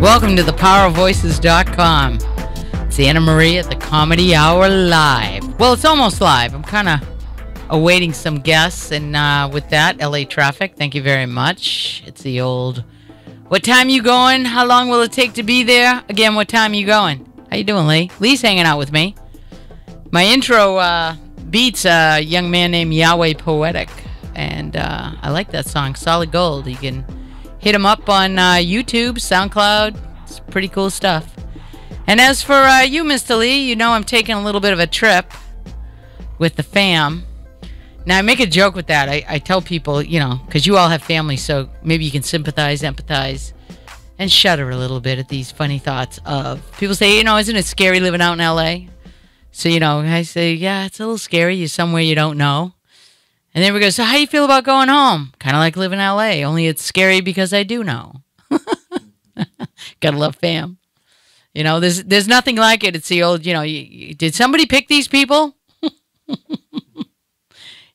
Welcome to thepowerofvoices.com. It's AnnaMarie at the Comedy Hour Live. Well, it's almost live. I'm kind of awaiting some guests, and with that, LA traffic, thank you very much. It's the old, what time you going? How long will it take to be there? Again, what time you going? How you doing, Lee? Lee's hanging out with me. My intro beats a young man named Yahweh Poetic, and I like that song, Solid Gold. You can hit him up on YouTube, SoundCloud. It's pretty cool stuff. And as for you, Mr. Lee, you know I'm taking a little bit of a trip with the fam. Now, I make a joke with that. I tell people, you know, because you all have families, so maybe you can sympathize, empathize, and shudder a little bit at these funny thoughts of people say, you know, isn't it scary living out in L.A.? So, you know, I say, yeah, it's a little scary. You're somewhere you don't know. And then we go, so how do you feel about going home? Kind of like living in L.A., only it's scary because I do know. Gotta love fam. You know, there's nothing like it. It's the old, you know, did somebody pick these people?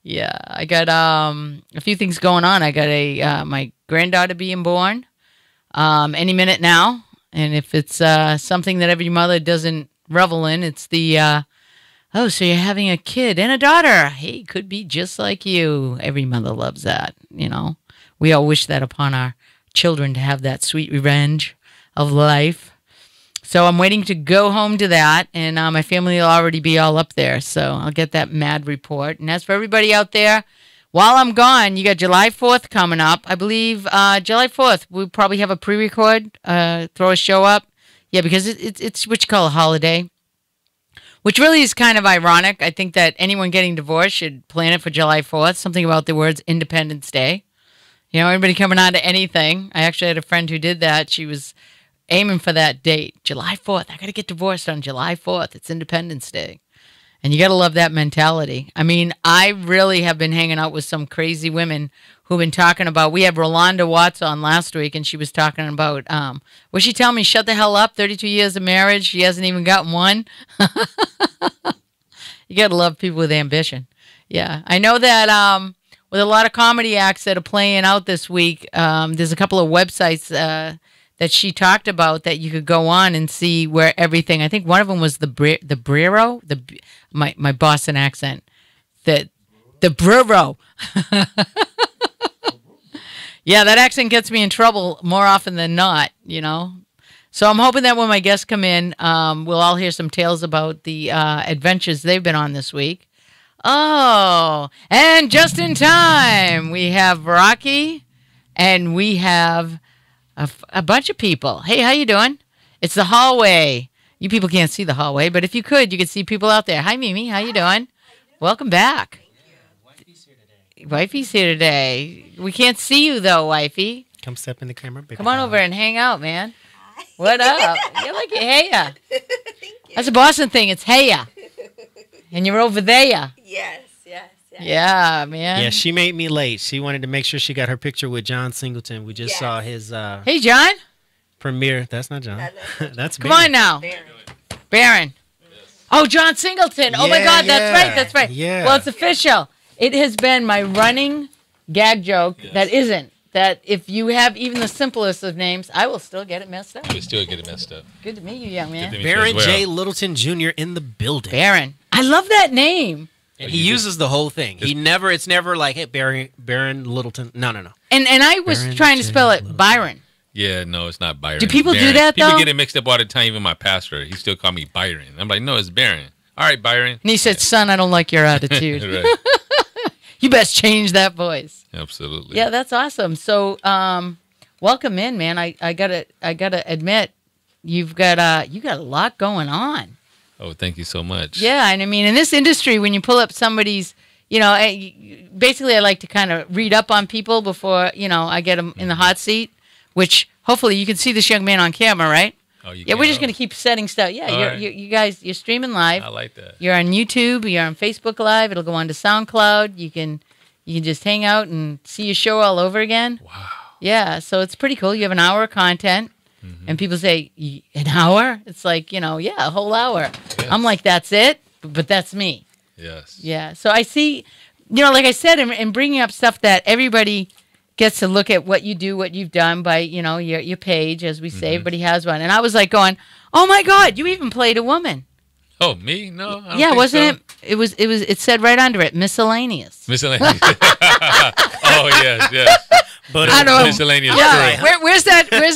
Yeah, I got a few things going on. I got my granddaughter being born any minute now. And if it's something that every mother doesn't revel in, it's the... oh, so you're having a kid and a daughter. Hey, could be just like you. Every mother loves that, you know. We all wish that upon our children, to have that sweet revenge of life. So I'm waiting to go home to that, and my family will already be all up there. So I'll get that mad report. And as for everybody out there, while I'm gone, you got July 4th coming up. I believe July 4th, we'll probably have a pre-record, throw a show up. Yeah, because it's what you call a holiday. Which really is kind of ironic. I think that anyone getting divorced should plan it for July 4th. Something about the words Independence Day. You know, everybody coming on to anything. I actually had a friend who did that. She was aiming for that date. July 4th. I got to get divorced on July 4th. It's Independence Day. And you got to love that mentality. I mean, I really have been hanging out with some crazy women who've been talking about, we had Rolanda Watts on last week, and she was talking about, was she telling me, shut the hell up, 32 years of marriage, she hasn't even gotten one? You got to love people with ambition. Yeah, I know that with a lot of comedy acts that are playing out this week, there's a couple of websites that she talked about that you could go on and see where everything, I think one of them was the Brero, my Boston accent, the Brero. Yeah, that accent gets me in trouble more often than not, you know. So I'm hoping that when my guests come in, we'll all hear some tales about the adventures they've been on this week. Oh, and just in time, we have Rocky, and we have a bunch of people. Hey, how you doing? It's the hallway. You people can't see the hallway, but if you could see people out there. Hi, Mimi. How you doing? Welcome back. Wifey's here today. We can't see you, though, wifey. Come step in the camera. Come on over and hang out, man. Hi. What up? You're like, heya. Thank you. That's a Boston thing. It's heya. And you're over there. Yes. Yeah, man. Yeah, she made me late. She wanted to make sure she got her picture with John Singleton. We just saw his hey, John. premiere. That's not John. That's Come on now. Baron. Yes. Oh, John Singleton. Oh, my God. Yeah. That's right. Yeah. Well, it's official. It has been my running gag joke that isn't. That if you have even the simplest of names, I will still get it messed up. You will still get it messed up. Good to meet you, young man. Baron J. Littleton Jr. in the building. Baron. I love that name. And he uses the whole thing. It's never like, hey, Baron Littleton. No. And I was Baron trying to spell it Byron. Yeah, no, it's not Byron. Do people Baron. do that, though? People get it mixed up all the time. Even my pastor, he still call me Byron. I'm like, no, it's Baron. All right, Byron. And he said, son, I don't like your attitude. Right. You best change that voice. Absolutely. Yeah, that's awesome. So, welcome in, man. I gotta admit, you got a lot going on. Oh, thank you so much. Yeah, and I mean, in this industry, when you pull up somebody's, you know, basically, I like to kind of read up on people before, you know, I get them in the hot seat. Which hopefully you can see this young man on camera, right? Oh, you yeah, we're just gonna keep setting stuff. Yeah, you guys, you're streaming live. I like that. You're on YouTube. You're on Facebook Live. It'll go on to SoundCloud. You can just hang out and see your show all over again. Wow. Yeah, so it's pretty cool. You have an hour of content, and people say, an hour? It's like, you know, yeah, a whole hour. Yes. I'm like, that's it, but that's me. Yes. Yeah, so I see, you know, like I said, in bringing up stuff that everybody gets to look at what you do, what you've done by, your page, as we say, but he has one. And I was like going, oh my God, you even played a woman. Oh, me? No. I don't Yeah, think wasn't so. it? It said right under it, miscellaneous. Miscellaneous. Oh, yes. But I don't know. Miscellaneous. Yeah, correct. where's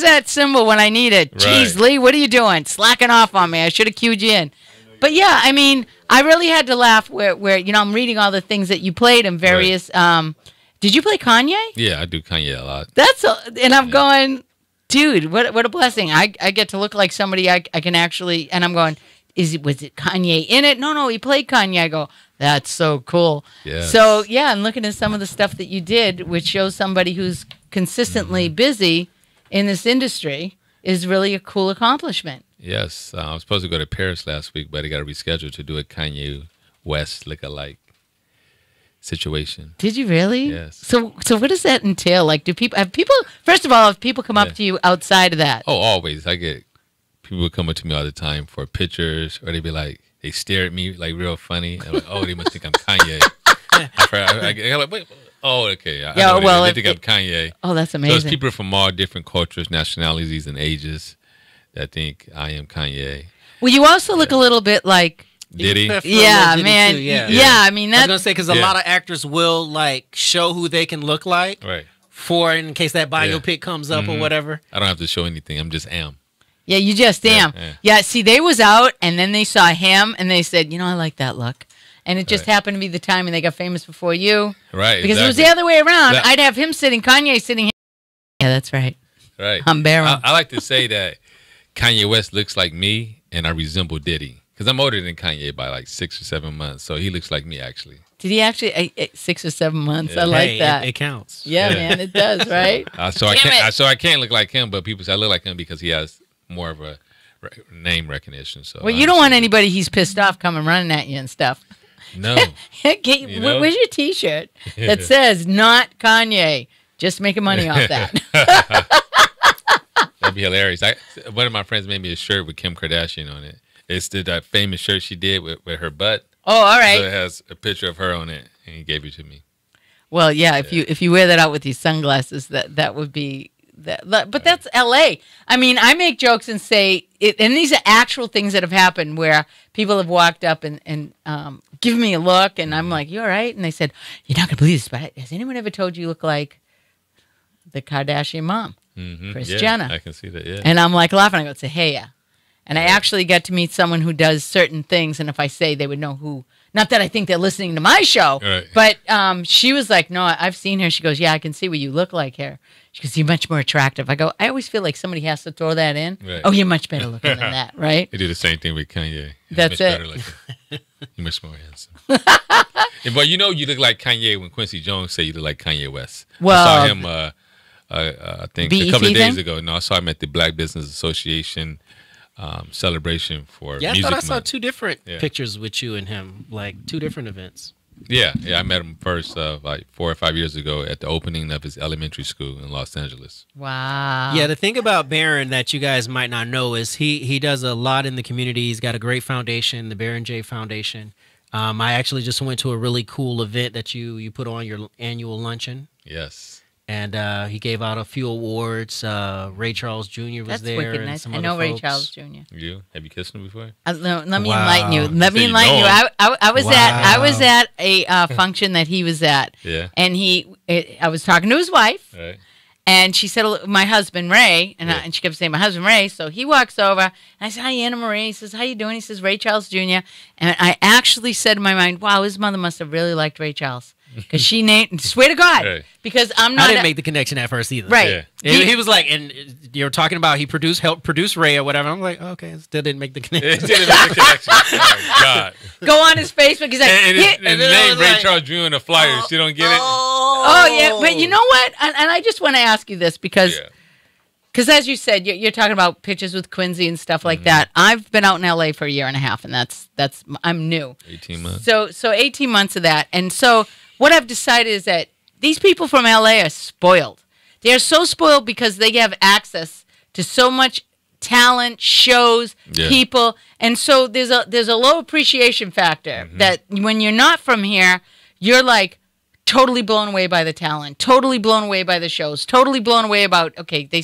that symbol when I need it? Jeez, Right. Lee, what are you doing? Slacking off on me. I should have cued you in. But yeah, I mean, I really had to laugh where I'm reading all the things that you played in various. Did you play Kanye? Yeah, I do Kanye a lot. And I'm going, dude, what a blessing. I get to look like somebody I can actually, and I'm going, was it Kanye in it? No, he played Kanye. I go, that's so cool. Yes. So yeah, and looking at some of the stuff that you did, which shows somebody who's consistently busy in this industry, is really a cool accomplishment. Yes, I was supposed to go to Paris last week, but I got to reschedule to do a Kanye West look-alike situation. Did you really? Yes. So what does that entail? Like, first of all, have people come up to you outside of that? Oh, always. I get people come up to me all the time for pictures, or they be like, they stare at me like real funny. I'm like, oh, they must think I'm Kanye. I'm like, wait, oh, okay. I know they think I'm Kanye. Oh, that's So amazing. it's people from all different cultures, nationalities, and ages that think I am Kanye. Well, you also look a little bit like. Did he? Yeah, man. Too, yeah, I mean I was that. gonna say because a lot of actors will like show who they can look like, Right. for in case that biopic comes up or whatever. I don't have to show anything. I'm just am. Yeah, you just am. Yeah, see, they was out, and then they saw him, and they said, I like that look. And it just happened to be the time, and they got famous before you. Right. Because it was the other way around. I'd have him sitting, Kanye sitting here. Yeah, that's right. Right. I'm Baron. I like to say that Kanye West looks like me, and I resemble Diddy. Because I'm older than Kanye by like 6 or 7 months, so he looks like me, actually. Did he actually 6 or 7 months? Yeah. I like that. It counts. Yeah, man, it does, right? So I can't look like him, but people say I look like him because he has more of a name recognition. So Well, you don't want anybody he's pissed off coming running at you and stuff. No. Where's your T-shirt that says "Not Kanye"? Just making money off that. That'd be hilarious. One of my friends made me a shirt with Kim Kardashian on it. It's that famous shirt she did with her butt. Oh, all right. So it has a picture of her on it, and he gave it to me. Well, yeah. If you wear that out with these sunglasses, that would be that. But that's L.A. I mean, I make jokes and say, and these are actual things that have happened where people have walked up and given me a look, and I'm like, "You all right?" And they said, "You're not gonna believe this, but has anyone ever told you look like the Kardashian mom, Kris Jenner?" I can see that. Yeah. And I'm like laughing. I go, "Say, hey, yeah." And I actually got to meet someone who does certain things, and if I say, they would know who. Not that I think they're listening to my show, Right. but she was like, "No, I've seen her." She goes, "Yeah, I can see what you look like here." She goes, "You're much more attractive." I go, "I always feel like somebody has to throw that in." Right. Oh, you're much better looking than that, right? They do the same thing with Kanye. He's That's much it. better looking. You're much more handsome. But you look like Kanye when Quincy Jones said you look like Kanye West. Well, I saw him, I think, a couple of BET days thing? ago. No, I saw him at the Black Business Association celebration for Yeah, I Music thought I saw Month. 2 different Yeah. pictures with you and him, like 2 different events. Yeah, I met him first like 4 or 5 years ago at the opening of his elementary school in Los Angeles. Wow. Yeah, the thing about Baron that you guys might not know is he does a lot in the community. He's got a great foundation, the Baron J Foundation. I actually just went to a really cool event that you put on your annual luncheon. Yes. And he gave out a few awards. Ray Charles Jr. was That's there. wicked and nice. some I other know Ray folks. Charles Jr. Have you kissed him before? Let me Wow. enlighten you. Let So me you enlighten know you. him. I was Wow. at a function that he was at, Yeah. and I was talking to his wife, Right. and she said, "My husband Ray," and, Yeah. and she kept saying, "My husband Ray." So he walks over, and I said, "Hi, AnnaMarie." He says, "How you doing?" He says, "Ray Charles Jr." And I actually said in my mind, "Wow, his mother must have really liked Ray Charles." Because she named, swear to God, Right. because I'm I not. didn't make the connection at first either. Right. Yeah. He was like, and you were talking about he helped produce Ray or whatever. I'm like, okay, I still didn't make the It connection. didn't make the connection. Oh my God. Go on his Facebook. He's like, And "Here-" his then I name was Ray like, Charles Jr. in the flyers. You don't get it? Oh yeah, but you know what? And I just want to ask you this because. Yeah. Because as you said, you're talking about pictures with Quincy and stuff like that. I've been out in LA for a year and a half, and that's I'm new. 18 months. So 18 months of that, and so what I've decided is that these people from LA are spoiled. They are so spoiled because they have access to so much talent, shows, Yeah. people, and so there's a low appreciation factor that when you're not from here, you're like, totally blown away by the talent, totally blown away by the shows, totally blown away about, okay, they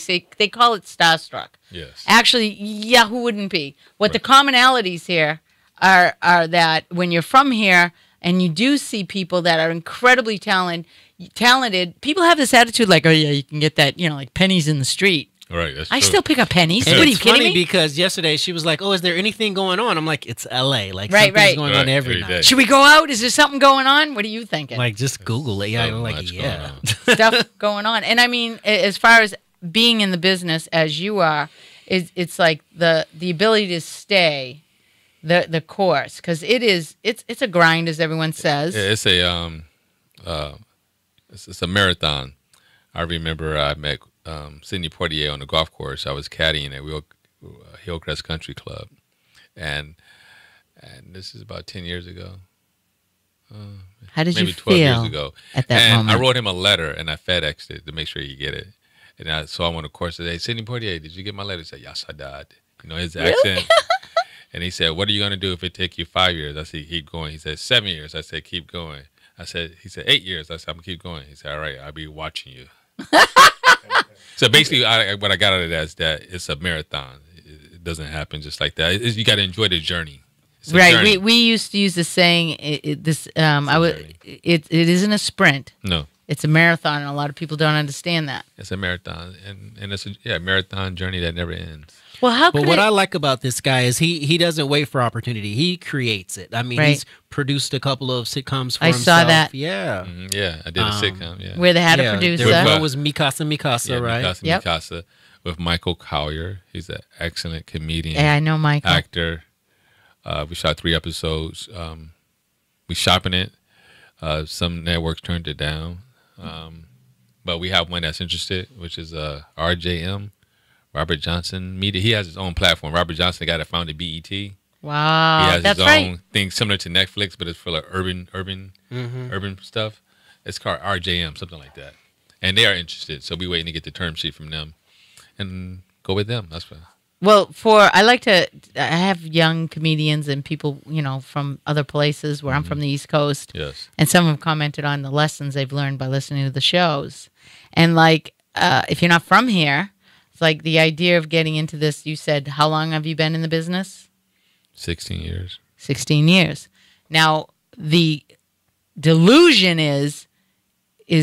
call it starstruck. Yes. Actually, yeah, who wouldn't be? What the commonalities here are that when you're from here and you do see people that are incredibly talented, people have this attitude like, oh yeah, you can get that, like pennies in the street. Right, that's I true. still pick up pennies. And What are you it's kidding funny me? because yesterday she was like, "Oh, is there anything going on?" I'm like, "It's LA. Like Right, something's right. going on Right, every every day. night. Should we go out? Is there something going on? What are you thinking? Like just Google it. Yeah, So I'm like, much yeah. going Stuff going on. And I mean, as far as being in the business as you are, it's like the ability to stay the course, because it's a grind, as everyone says. Yeah, it's a marathon. I remember I met Sidney Poitier on the golf course. I was caddying at Hillcrest Country Club, and this is about 10 years ago. How did Maybe you 12 years feel ago. at that And moment? I wrote him a letter, and I FedExed it to make sure you get it. And I saw him on the course today. Sidney Poitier, did you get my letter? He said, yes, I did. His accent. And he said, what are you going to do if it take you 5 years? I said, keep going. He said, 7 years. I said, keep going. He said, 8 years. I said, I'm going to keep going. He said, all right, I'll be watching you. So basically, what I got out of that is that it's a marathon. It doesn't happen just like that. You got to enjoy the journey. It's a Right. journey. We used to use the saying, it isn't a sprint. No, It's a marathon, and a lot of people don't understand that. it's a marathon, and it's a marathon journey that never ends. Well, how But could what it, I like about this guy is he doesn't wait for opportunity. He creates it. I mean, Right. he's produced a couple of sitcoms for I himself. saw that. Yeah. Yeah, I did a sitcom. Yeah, where they had a Yeah, producer? There With, was Mikasa, yeah, right? Mikasa, Yep. Mikasa, with Michael Collier. He's an excellent comedian, Yeah, I know Michael. actor. We shot 3 episodes. We shopping it. Some networks turned it down, but we have one that's interested, which is RJM, Robert Johnson Media. He has his own platform. Robert Johnson, the guy that founded BET. He Wow, has that's his right. own thing similar to Netflix, but it's for like urban stuff. It's called RJM, something like that. And they are interested, so we waiting to get the term sheet from them and go with them. That's fine. Well, I have young comedians and people, from other places where I'm from the East Coast. Yes. And some have commented on the lessons they've learned by listening to the shows. And like, if you're not from here, it's like the idea of getting into this. You said, how long have you been in the business? 16 years. 16 years. Now, the delusion is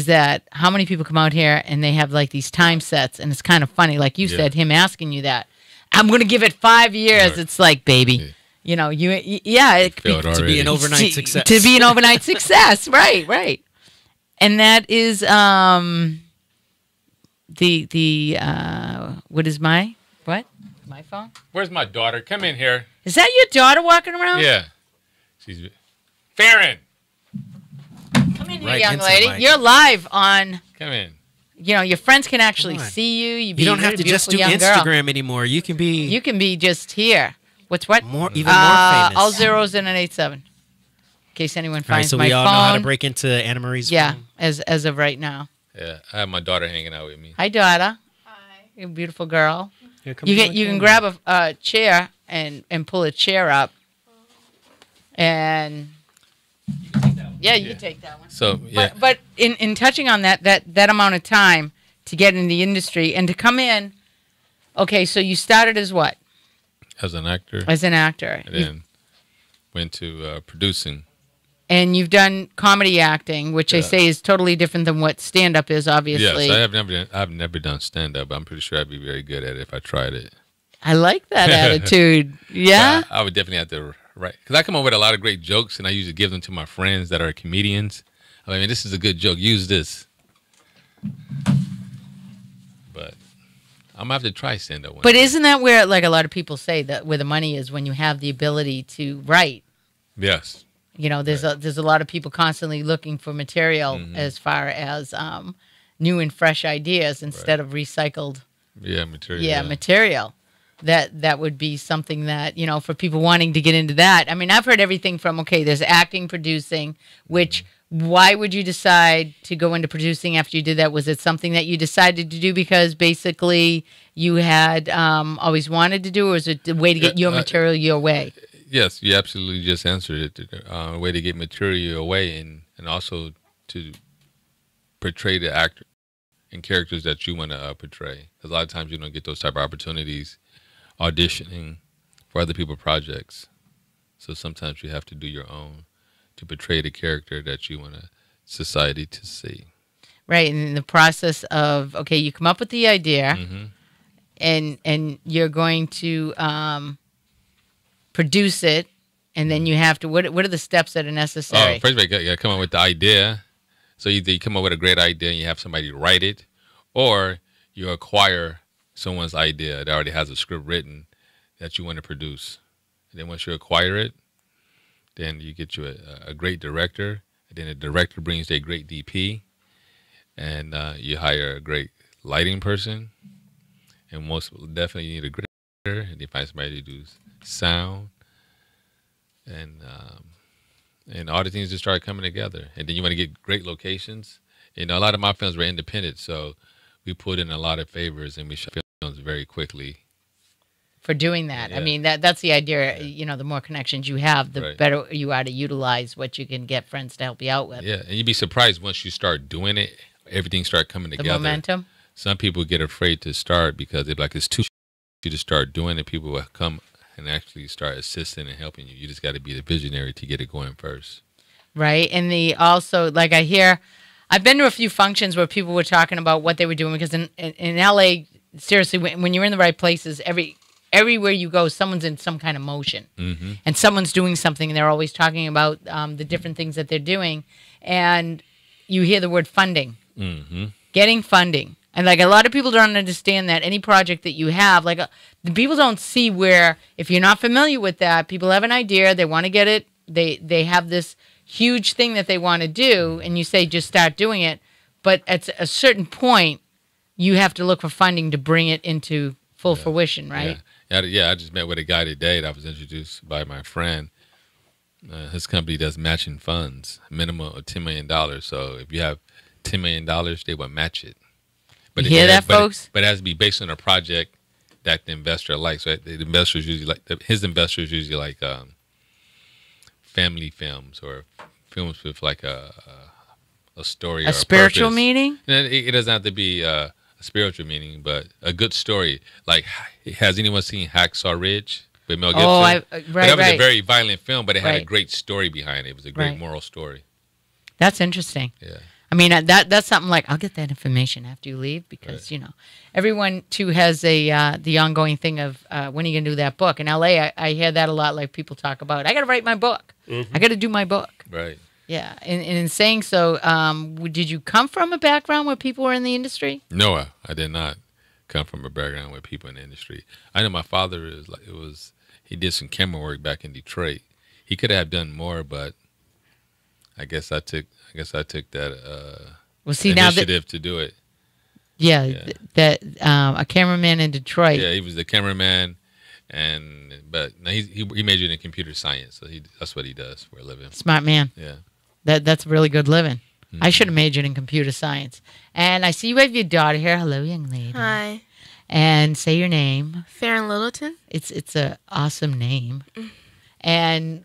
that how many people come out here and they have like these time sets, and it's kind of funny, like you said, him asking you that. I'm going to give it 5 years. Right. It's like, baby, it could Failed be, To be already. an overnight success. to be an overnight success. Right. And that is my phone? Where's my daughter? Come in here. Is that your daughter walking around? Yeah. She's Farron. Come in here, Right young into the lady. mic. You're live on. Come in. Your friends can actually Come on. see you. You don't have to just do Instagram anymore. You can be You can be just here. What's what? even more famous. All zeros in an 87. In case anyone All right, finds so my we all phone. know how to break into AnnaMarie's Yeah, phone. as of right now. Yeah, I have my daughter hanging out with me. Hi, daughter. Hi. You're a beautiful girl. Here, come You to can the you can camera. grab a chair and pull a chair up, and yeah, you can take that one. So yeah, But in touching on that amount of time to get in the industry and to come in, okay, so you started as what? as an actor, As an actor. and then went to producing. And you've done comedy acting, which I Yeah. say is totally different than what stand-up is, obviously. Yes, I've never done stand up. I'm pretty sure I'd be very good at it if I tried it. I like that attitude. Yeah? I would definitely have to write because I come up with a lot of great jokes, and I usually give them to my friends that are comedians. I mean, this is a good joke. Use this. But I'm gonna have to try stand up one. But day. isn't that where, like a lot of people say, that where the money is, when you have the ability to write? Yes. There's a lot of people constantly looking for material as far as new and fresh ideas instead of recycled Yeah, material. material. That would be something that, for people wanting to get into that. I mean, I've heard everything from, okay, there's acting, producing, which why would you decide to go into producing after you did that? Was it something that you decided to do because basically you had always wanted to do, or was it a way to get your material your way? Yes, you absolutely just answered it. A way to get material away and also to portray the actor and characters that you want to portray. Because a lot of times you don't get those type of opportunities auditioning for other people's projects. So sometimes you have to do your own to portray the character that you want society to see. Right, and in the process of, okay, you come up with the idea, and you're going to produce it, and then you have to, what are the steps that are necessary? First of all, you got to come up with the idea. So either you come up with a great idea and you have somebody write it, or you acquire someone's idea that already has a script written that you want to produce. And then once you acquire it, then you get you a great director, and then the director brings a great DP, and you hire a great lighting person, and most definitely you need a great director, and you find somebody to do sound, and all the things just start coming together. And then you want to get great locations. You know, a lot of my films were independent, so we put in a lot of favors, and we shot films very quickly. For doing that. Yeah. I mean, that's the idea. You know, the more connections you have, the better you are to utilize what you can get friends to help you out with. Yeah, and you'd be surprised once you start doing it, everything start coming together. The momentum. Some people get afraid to start because they're like, it's too you to start doing it. People will come and actually start assisting and helping you. You just got to be the visionary to get it going first. Right. And also, like I've been to a few functions where people were talking about what they were doing, because in LA, seriously, when you're in the right places, everywhere you go, someone's in some kind of motion, and someone's doing something, and they're always talking about the different things that they're doing. And you hear the word funding, getting funding. And like a lot of people don't understand that any project that you have, like the people don't see where, if you're not familiar with that, people have an idea, they want to get it, they have this huge thing that they want to do, and you say just start doing it. But at a certain point, you have to look for funding to bring it into full fruition, right? Yeah, I just met with a guy today that was introduced by my friend. His company does matching funds, minimum of $10 million. So if you have $10 million, they will match it. But you hear that, folks? But it has to be based on a project that the investor likes. So the investors usually his investors usually like family films or films with like a story or a spiritual purpose. meaning. It doesn't have to be a spiritual meaning, but a good story. Like, has anyone seen Hacksaw Ridge with Mel Gibson? Oh, right. That was a very violent film, but it had a great story behind it. It was a great moral story. That's interesting. Yeah. I mean, that's something like, I'll get that information after you leave, because, you know, everyone, too, has the ongoing thing of when are you going to do that book? In L.A., I hear that a lot, like people talk about, I got to write my book. I got to do my book. Right. Yeah. And in saying so, did you come from a background where people were in the industry? No, I did not come from a background where people in the industry. I know my father he did some camera work back in Detroit. He could have done more, but I guess I took that initiative to do it. Yeah. That a cameraman in Detroit. Yeah, he was the cameraman, but no, he majored in computer science, so that's what he does for a living. Smart man. Yeah. That's really good living. I should have majored in computer science. And I see you have your daughter here. Hello, young lady. Hi. And say your name. Farron Littleton. It's a awesome name. And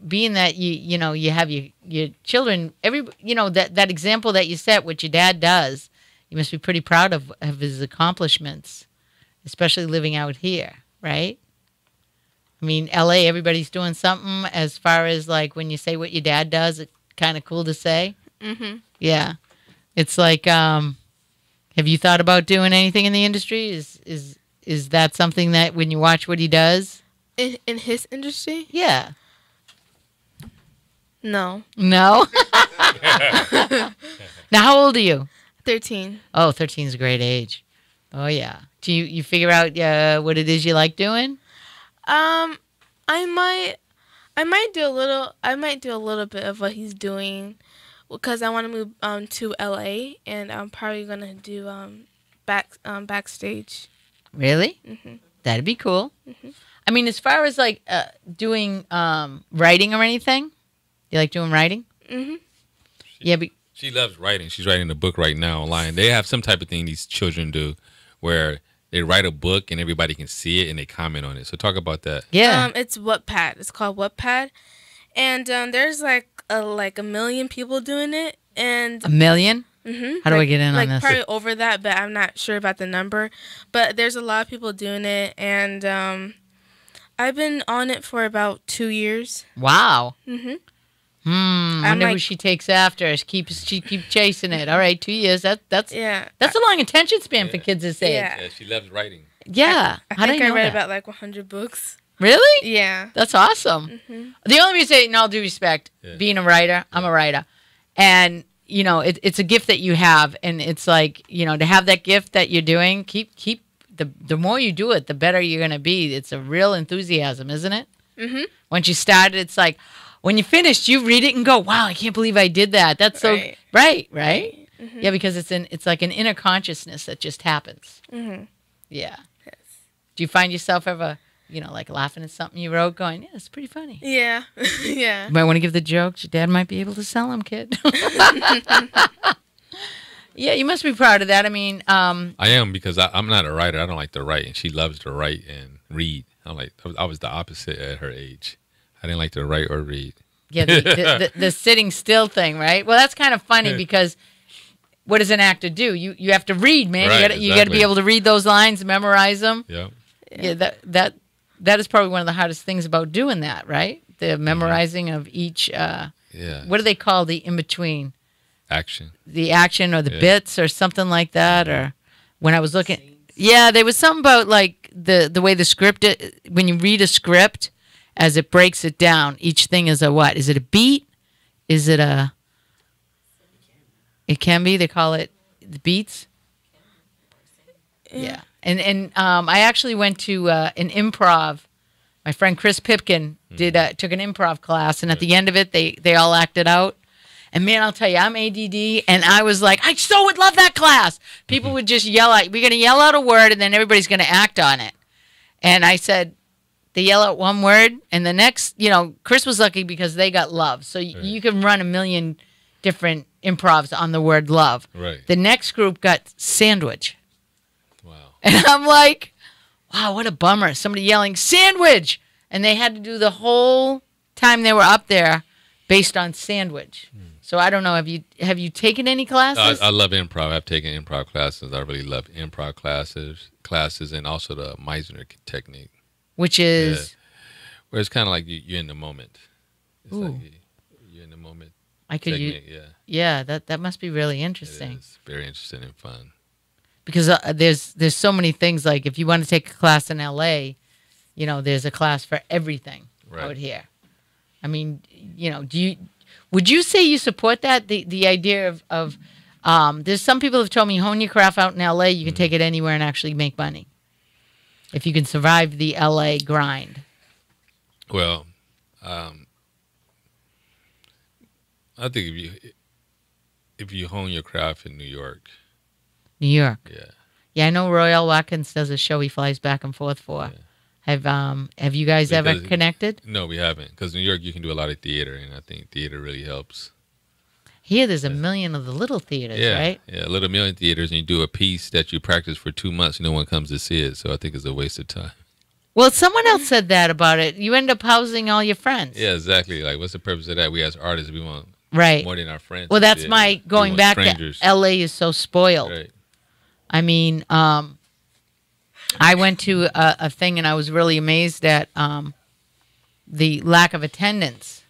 being that you have your children, that example that you set, what your dad does, you must be pretty proud of his accomplishments, especially living out here, right? I mean, LA, everybody's doing something as far as like when you say what your dad does, it's kind of cool to say. Yeah. It's like, have you thought about doing anything in the industry? Is that something that when you watch what he does? In his industry? Yeah. No. No? Now, how old are you? 13. Oh, 13 is a great age. Oh, yeah. Do you figure out what it is you like doing? I might do a little bit of what he's doing, because I want to move to LA, and I'm probably gonna do backstage. Really? That'd be cool. I mean, as far as like doing writing or anything, you like doing writing? She loves writing. She's writing a book right now online. They have some type of thing these children do where they write a book and everybody can see it and they comment on it. So talk about that. Yeah. It's Wattpad. It's called Wattpad. And there's like a million people doing it. And a million? Mm-hmm. How do I get in like on this? Probably over that, but I'm not sure about the number. But there's a lot of people doing it, and I've been on it for about 2 years. Wow. Mm-hmm. Wonder who she takes after. She keep chasing it. All right, 2 years. That's a long attention span for kids this age. Yeah. Yeah, she loves writing. Yeah. I think I read about like 100 books. Really? Yeah. That's awesome. Mm-hmm. The only reason, in all due respect, being a writer, I'm a writer, and you know it's a gift that you have, and it's like, you know, to have that gift that you're doing, keep the more you do it, the better you're gonna be. It's a real enthusiasm, isn't it? Mm-hmm. Once you started, it's like when you finished, you read it and go, "Wow, I can't believe I did that." That's so right. Mm-hmm. Yeah, because it's like an inner consciousness that just happens. Mm-hmm. Yeah. Yes. Do you find yourself ever, you know, like laughing at something you wrote, going, "Yeah, it's pretty funny." Yeah. Yeah. You might want to give the jokes. Your dad might be able to sell them, kid. Yeah, you must be proud of that. I mean, I am, because I'm not a writer. I don't like to write, and she loves to write and read. I was the opposite at her age. I didn't like to write or read. Yeah, the sitting still thing, right? Well, that's kind of funny because what does an actor do? You have to read, man. Right, you got to be able to read those lines, memorize them. Yeah. Yeah, that is probably one of the hardest things about doing that, right? The memorizing of each. What do they call the in between? Action. The action or the bits or something like that. Or when I was looking, there was something about like the way the script. When you read a script, as it breaks it down, each thing is a what? Is it a beat? Is it a? It can be. They call it the beats. Yeah. And I actually went to an improv. My friend Chris Pipkin took an improv class, and at the end of it, they all acted out. And man, I'll tell you, I'm ADD, and I was like, I so would love that class. People would just yell out, we're going to yell out a word, and then everybody's going to act on it. And I said, they yell out one word, and the next, you know, Chris was lucky because they got love. So you can run a million different improvs on the word love. Right. The next group got sandwich. Wow. And I'm like, wow, what a bummer. Somebody yelling, sandwich! And they had to do the whole time they were up there based on sandwich. So I don't know, have you taken any classes? I love improv. I've taken improv classes. I really love improv classes, and also the Meisner technique. Which is? Where it's kind of like you're in the moment. It's Ooh. like you're in the moment. I could technique, yeah, that must be really interesting. It's very interesting and fun. Because there's so many things, like if you want to take a class in LA, you know, there's a class for everything out here. I mean, you know, would you say you support that? The idea of there's some people have told me, hone your craft out in LA, you can take it anywhere and actually make money. If you can survive the LA grind. Well, I think if you hone your craft in New York. New York. Yeah, I know Royal Watkins does a show he flies back and forth for. Have you guys ever connected? No, we haven't. Because New York, you can do a lot of theater, and I think theater really helps. Here, there's a million of the little theaters, right? Yeah, a little million theaters, and you do a piece that you practice for 2 months, no one comes to see it. So I think it's a waste of time. Well, someone else said that about it. You end up housing all your friends. Yeah, exactly. Like, what's the purpose of that? We as artists, we want more than our friends. Well, that's my going back strangers. to LA is so spoiled. Right. I mean, I went to a thing and I was really amazed at the lack of attendance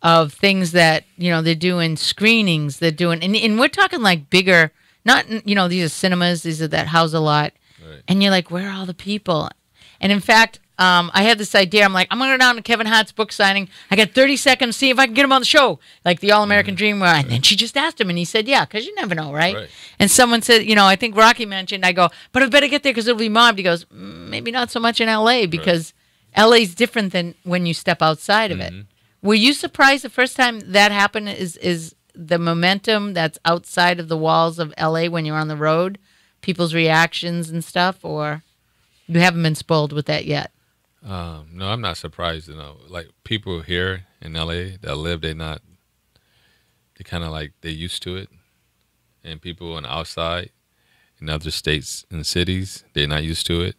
of things that, you know, they're doing screenings, they're doing, and we're talking like bigger, not, you know, these are cinemas, these are that house a lot. Right. And you're like, where are all the people? And in fact, I had this idea. I'm like, I'm going to go down to Kevin Hart's book signing. I got 30 seconds to see if I can get him on the show, like the All-American Dream. And then she just asked him, and he said, yeah, because you never know, right? And someone said, you know, I think Rocky mentioned, I go, but I better get there because it'll be mobbed. He goes, maybe not so much in L.A. because L.A.'s different than when you step outside of it. Were you surprised the first time that happened is the momentum that's outside of the walls of L.A. when you're on the road, people's reactions and stuff, or you haven't been spoiled with that yet? No, I'm not surprised. You know, like people here in LA that live, they kind of like they're used to it, and people on the outside in other states and cities, they're not used to it.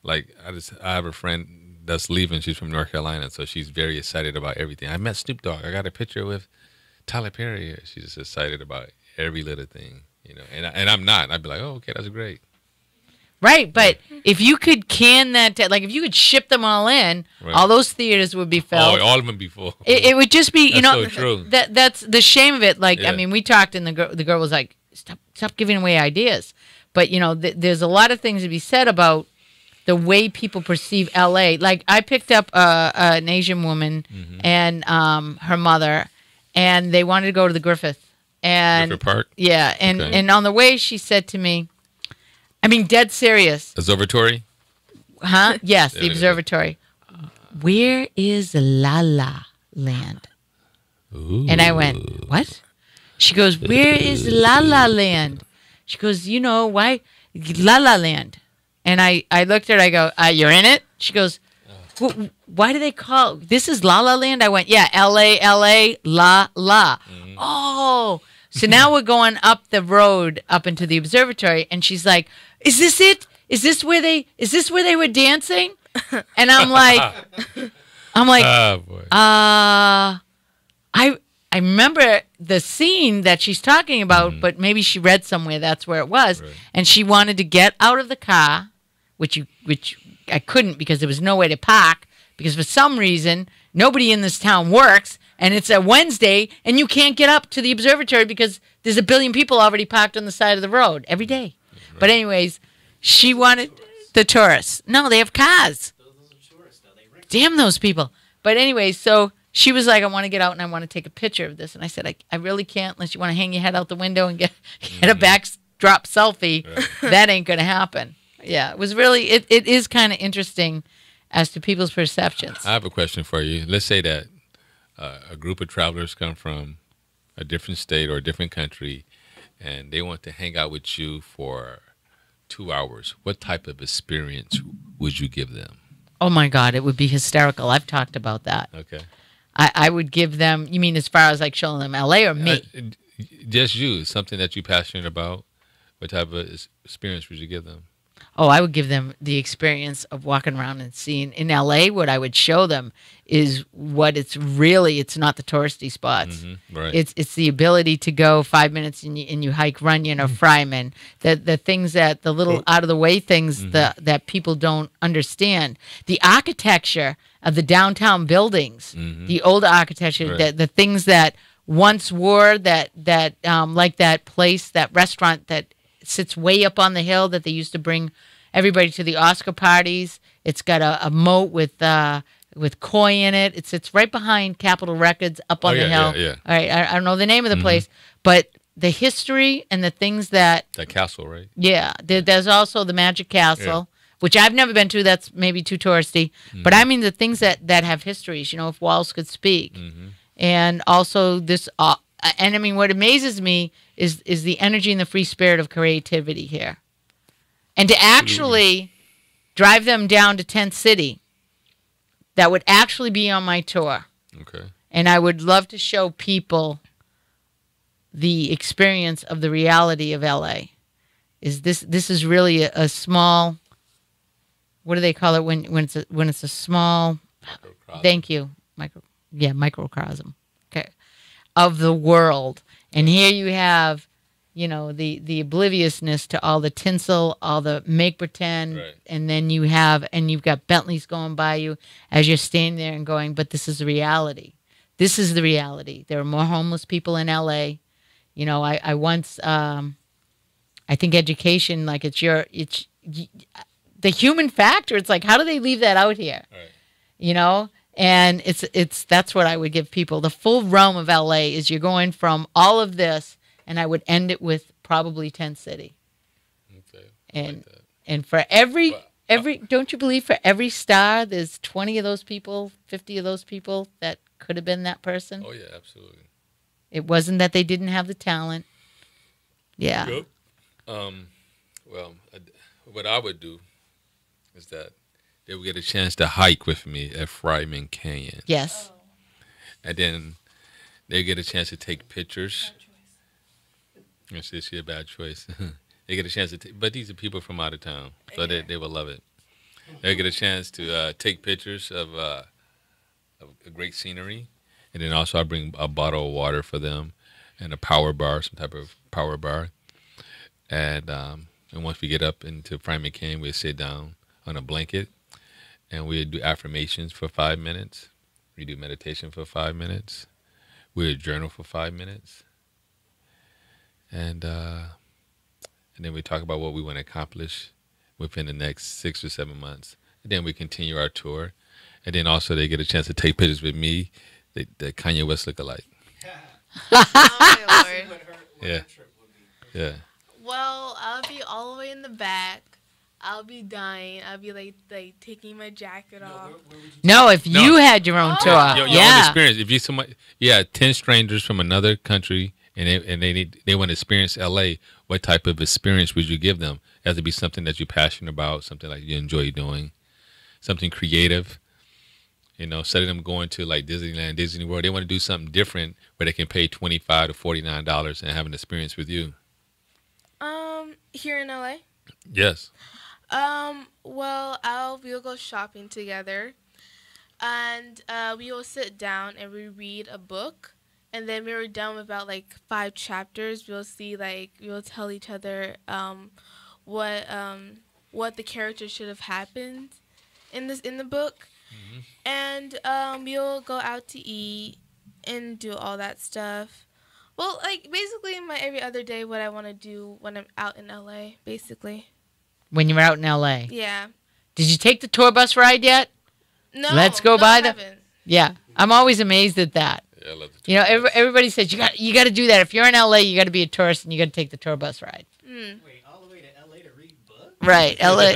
Like I have a friend that's leaving. She's from North Carolina, so she's very excited about everything. I met Snoop Dogg. I got a picture with Tyler Perry. She's just excited about every little thing, And I'm not. I'd be like, oh, okay, that's great. Right, but if you could can that, like if you could ship them all in, all those theaters would be filled. Oh, all of them be full. It would just be, That's so true. That's the shame of it. Like, I mean, we talked, and the girl was like, "Stop giving away ideas." But there's a lot of things to be said about the way people perceive L.A. Like, I picked up an Asian woman and her mother, and they wanted to go to the Griffith Park. Yeah, and on the way, she said to me, I mean, dead serious. Observatory? Huh? Yes, the observatory. Where is La La Land? Ooh. And I went, what? She goes, where is La La Land? She goes, why? La La Land. And I looked at her, I go, you're in it? She goes, why do they call, this is La La Land? I went, yeah, L.A., La La. Mm-hmm. Oh, so now we're going up the road up into the observatory, and she's like, is this it? Is this where they were dancing? And I'm like, oh, boy. I remember the scene that she's talking about, but maybe she read somewhere that's where it was, and she wanted to get out of the car, which I couldn't because there was no way to park, because for some reason nobody in this town works, and it's a Wednesday, and you can't get up to the observatory because there's a billion people already parked on the side of the road every day. Right. But anyways, she wanted the tourists. No, they have cars. Those are tourists, though. Damn those people. But anyways, so she was like, I want to get out and I want to take a picture of this. And I said, I really can't unless you want to hang your head out the window and get a backdrop selfie. Right. That ain't going to happen. Yeah, it was really, it is kind of interesting as to people's perceptions. I have a question for you. Let's say that a group of travelers come from a different state or a different country, and they want to hang out with you for 2 hours. What type of experience would you give them? Oh, my God, it would be hysterical. I've talked about that. Okay. I would give them, you mean as far as like showing them L.A. or me? Just you, something that you're passionate about. What type of experience would you give them? Oh, I would give them the experience of walking around and seeing in LA. What I would show them is what it's really. It's not the touristy spots. Mm-hmm, right. It's the ability to go 5 minutes and you hike Runyon or Fryman. The things that the little out of the way things that people don't understand. The architecture of the downtown buildings, the old architecture, the things that once were that like that place, that restaurant that sits way up on the hill that they used to bring everybody to the Oscar parties. It's got a moat with koi in it. It sits right behind Capitol Records up on the hill. Yeah. All right, I don't know the name of the place, but the history and the things that castle, right? Yeah, there's also the Magic Castle, which I've never been to. That's maybe too touristy, but I mean the things that have histories. If walls could speak, and also this. And I mean, what amazes me is the energy and the free spirit of creativity here. And to actually drive them down to Tent City, that would actually be on my tour. Okay. And I would love to show people the experience of the reality of LA. This is really a small, what do they call it when it's a small, microcosm. Thank you, microcosm. Okay. Of the world. And here you have, the obliviousness to all the tinsel, all the make pretend, and then you've got Bentleys going by you as you're standing there and going, but this is the reality. This is the reality. There are more homeless people in LA. I once, I think education, like it's the human factor. It's like, how do they leave that out here? Right. And that's what I would give people. The full realm of LA is you're going from all of this, and I would end it with probably Tent City. Okay. And for every don't you believe for every star there's 20 of those people, 50 of those people that could have been that person? Oh yeah, absolutely. It wasn't that they didn't have the talent. Yeah. Yep. Well, what I would do is that they would get a chance to hike with me at Fryman Canyon. Yes. And then they get a chance to take pictures. It's a bad choice. They get a chance to take, but these are people from out of town, so they will love it. They get a chance to take pictures of a great scenery, and then also I bring a bottle of water for them, and a power bar, some type of power bar, and once we get up into Prime McCain, we sit down on a blanket, and we do affirmations for 5 minutes. We do meditation for 5 minutes. We journal for 5 minutes, and then we talk about what we want to accomplish within the next 6 or 7 months. And then we continue our tour. And then also they get a chance to take pictures with me, the Kanye West look-alike. Oh my lord. Yeah. Yeah. Well, I'll be all the way in the back. I'll be dying. I'll be like taking my jacket off. No, if you had your own tour, Your own experience. If you 10 strangers from another country and they want to experience LA, what type of experience would you give them? It has to be something that you're passionate about, something like you enjoy doing, something creative. You know, instead of them going to like Disneyland, Disney World, they want to do something different where they can pay $25 to $49 and have an experience with you. Here in LA? Yes. Well, we'll go shopping together, and we will sit down and we read a book, and then when we're done with about like 5 chapters, we'll tell each other what the character should have happened in the book, and we'll go out to eat and do all that stuff. Well, like basically my every other day, what I want to do when I'm out in LA, basically. when you were out in LA. Yeah. Did you take the tour bus ride yet? No. Let's go by I the. haven't. Yeah, I'm always amazed at that. Yeah, I love the tour You know, bus. everybody says you got to do that. If you're in LA, you got to be a tourist and you got to take the tour bus ride. Mm. Wait, all the way to LA to read books? Right, LA.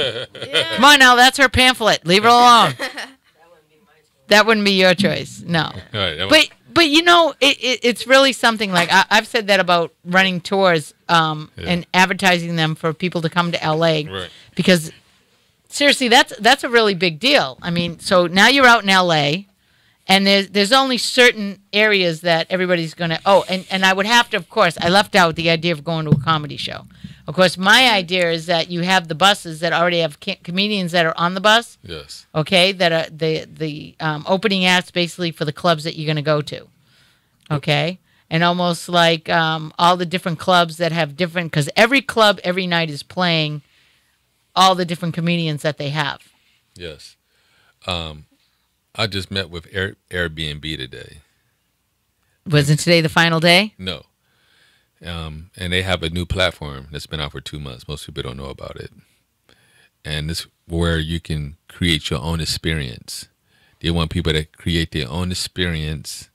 Yeah. Come on now, that's her pamphlet. Leave her alone. That wouldn't be your choice. No. All right, that was- But you know, it's really something like I've said that about running tours and advertising them for people to come to LA right. because seriously, that's a really big deal. I mean, so now you're out in LA, and there's only certain areas that everybody's gonna. Oh, and I would have to, of course, I left out the idea of going to a comedy show. Of course, my idea is that you have the buses that already have comedians that are on the bus. Yes. Okay, that are the opening acts basically for the clubs that you're going to go to. Okay, and almost like all the different clubs that have different, because every club every night is playing all the different comedians that they have. Yes. I just met with Airbnb today. Wasn't today the final day? No. And they have a new platform that's been out for 2 months. Most people don't know about it. And this where you can create your own experience. They want people to create their own experience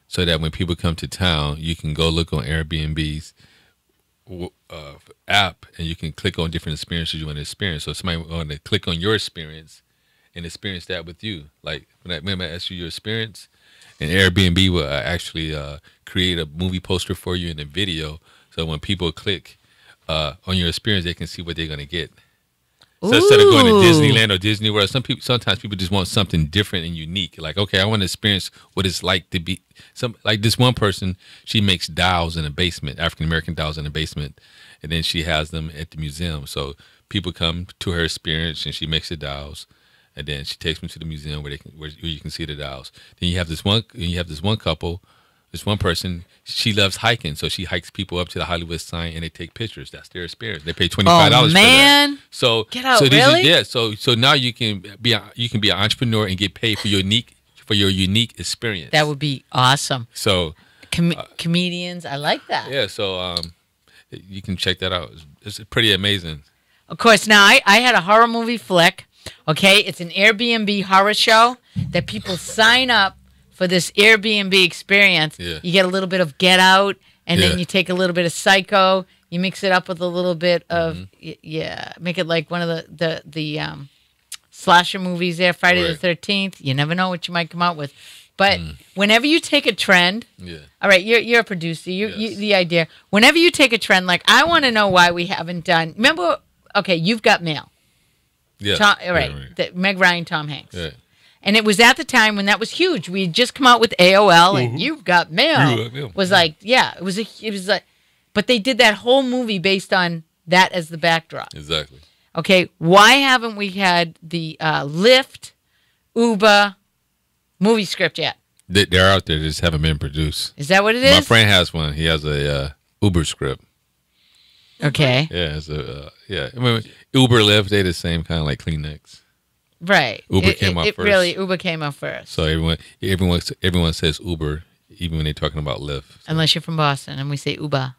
so that when people come to town, you can go look on Airbnb's app and you can click on different experiences you want to experience. So somebody want to click on your experience and experience that with you. Like when I ask you your experience, and Airbnb will actually create a movie poster for you in a video. So when people click on your experience, they can see what they're going to get. So instead of going to Disneyland or Disney World, sometimes people just want something different and unique. Like, okay, I want to experience what it's like to be like this one person. She makes dolls in a basement, African American dolls in a basement, and then she has them at the museum. So people come to her experience, and she makes the dolls, and then she takes them to the museum where you can see the dolls. Then you have this one couple. This one person, she loves hiking, so she hikes people up to the Hollywood sign and they take pictures. That's their experience. They pay $25 Oh for man! that. So Get out, so really? So now you can be an entrepreneur and get paid for your unique experience. That would be awesome. So Comedians, I like that. yeah, so you can check that out. It's pretty amazing. Of course, now I had a horror movie flick. Okay, it's an Airbnb horror show that people sign up for this Airbnb experience. Yeah. You get a little bit of Get Out, and Yeah. then you take a little bit of Psycho. You mix it up with a little bit of make it like one of the slasher movies there, Friday Right. the 13th. You never know what you might come out with. But whenever you take a trend, Yeah. all right, you're a producer. Yes. The idea. Whenever you take a trend, like I want to know why we haven't done. Remember, okay, You've Got Mail. Yeah. All right, Yeah. Meg Ryan, Tom Hanks. Yeah. And it was at the time when that was huge. We had just come out with AOL, and You've Got Mail You've Got Mail. was like, it was like, but they did that whole movie based on that as the backdrop. Exactly. Okay, why haven't we had the Lyft, Uber movie script yet? They're out there, they just haven't been produced. Is that what it is? My friend has one. He has a Uber script. Okay. Yeah, it's yeah. I mean, Uber, Lyft, they the same kind of like Kleenex. Right. Uber came out first. Really, Uber came out first. So everyone says Uber, even when they're talking about Lyft. So. Unless you're from Boston, and we say Uber.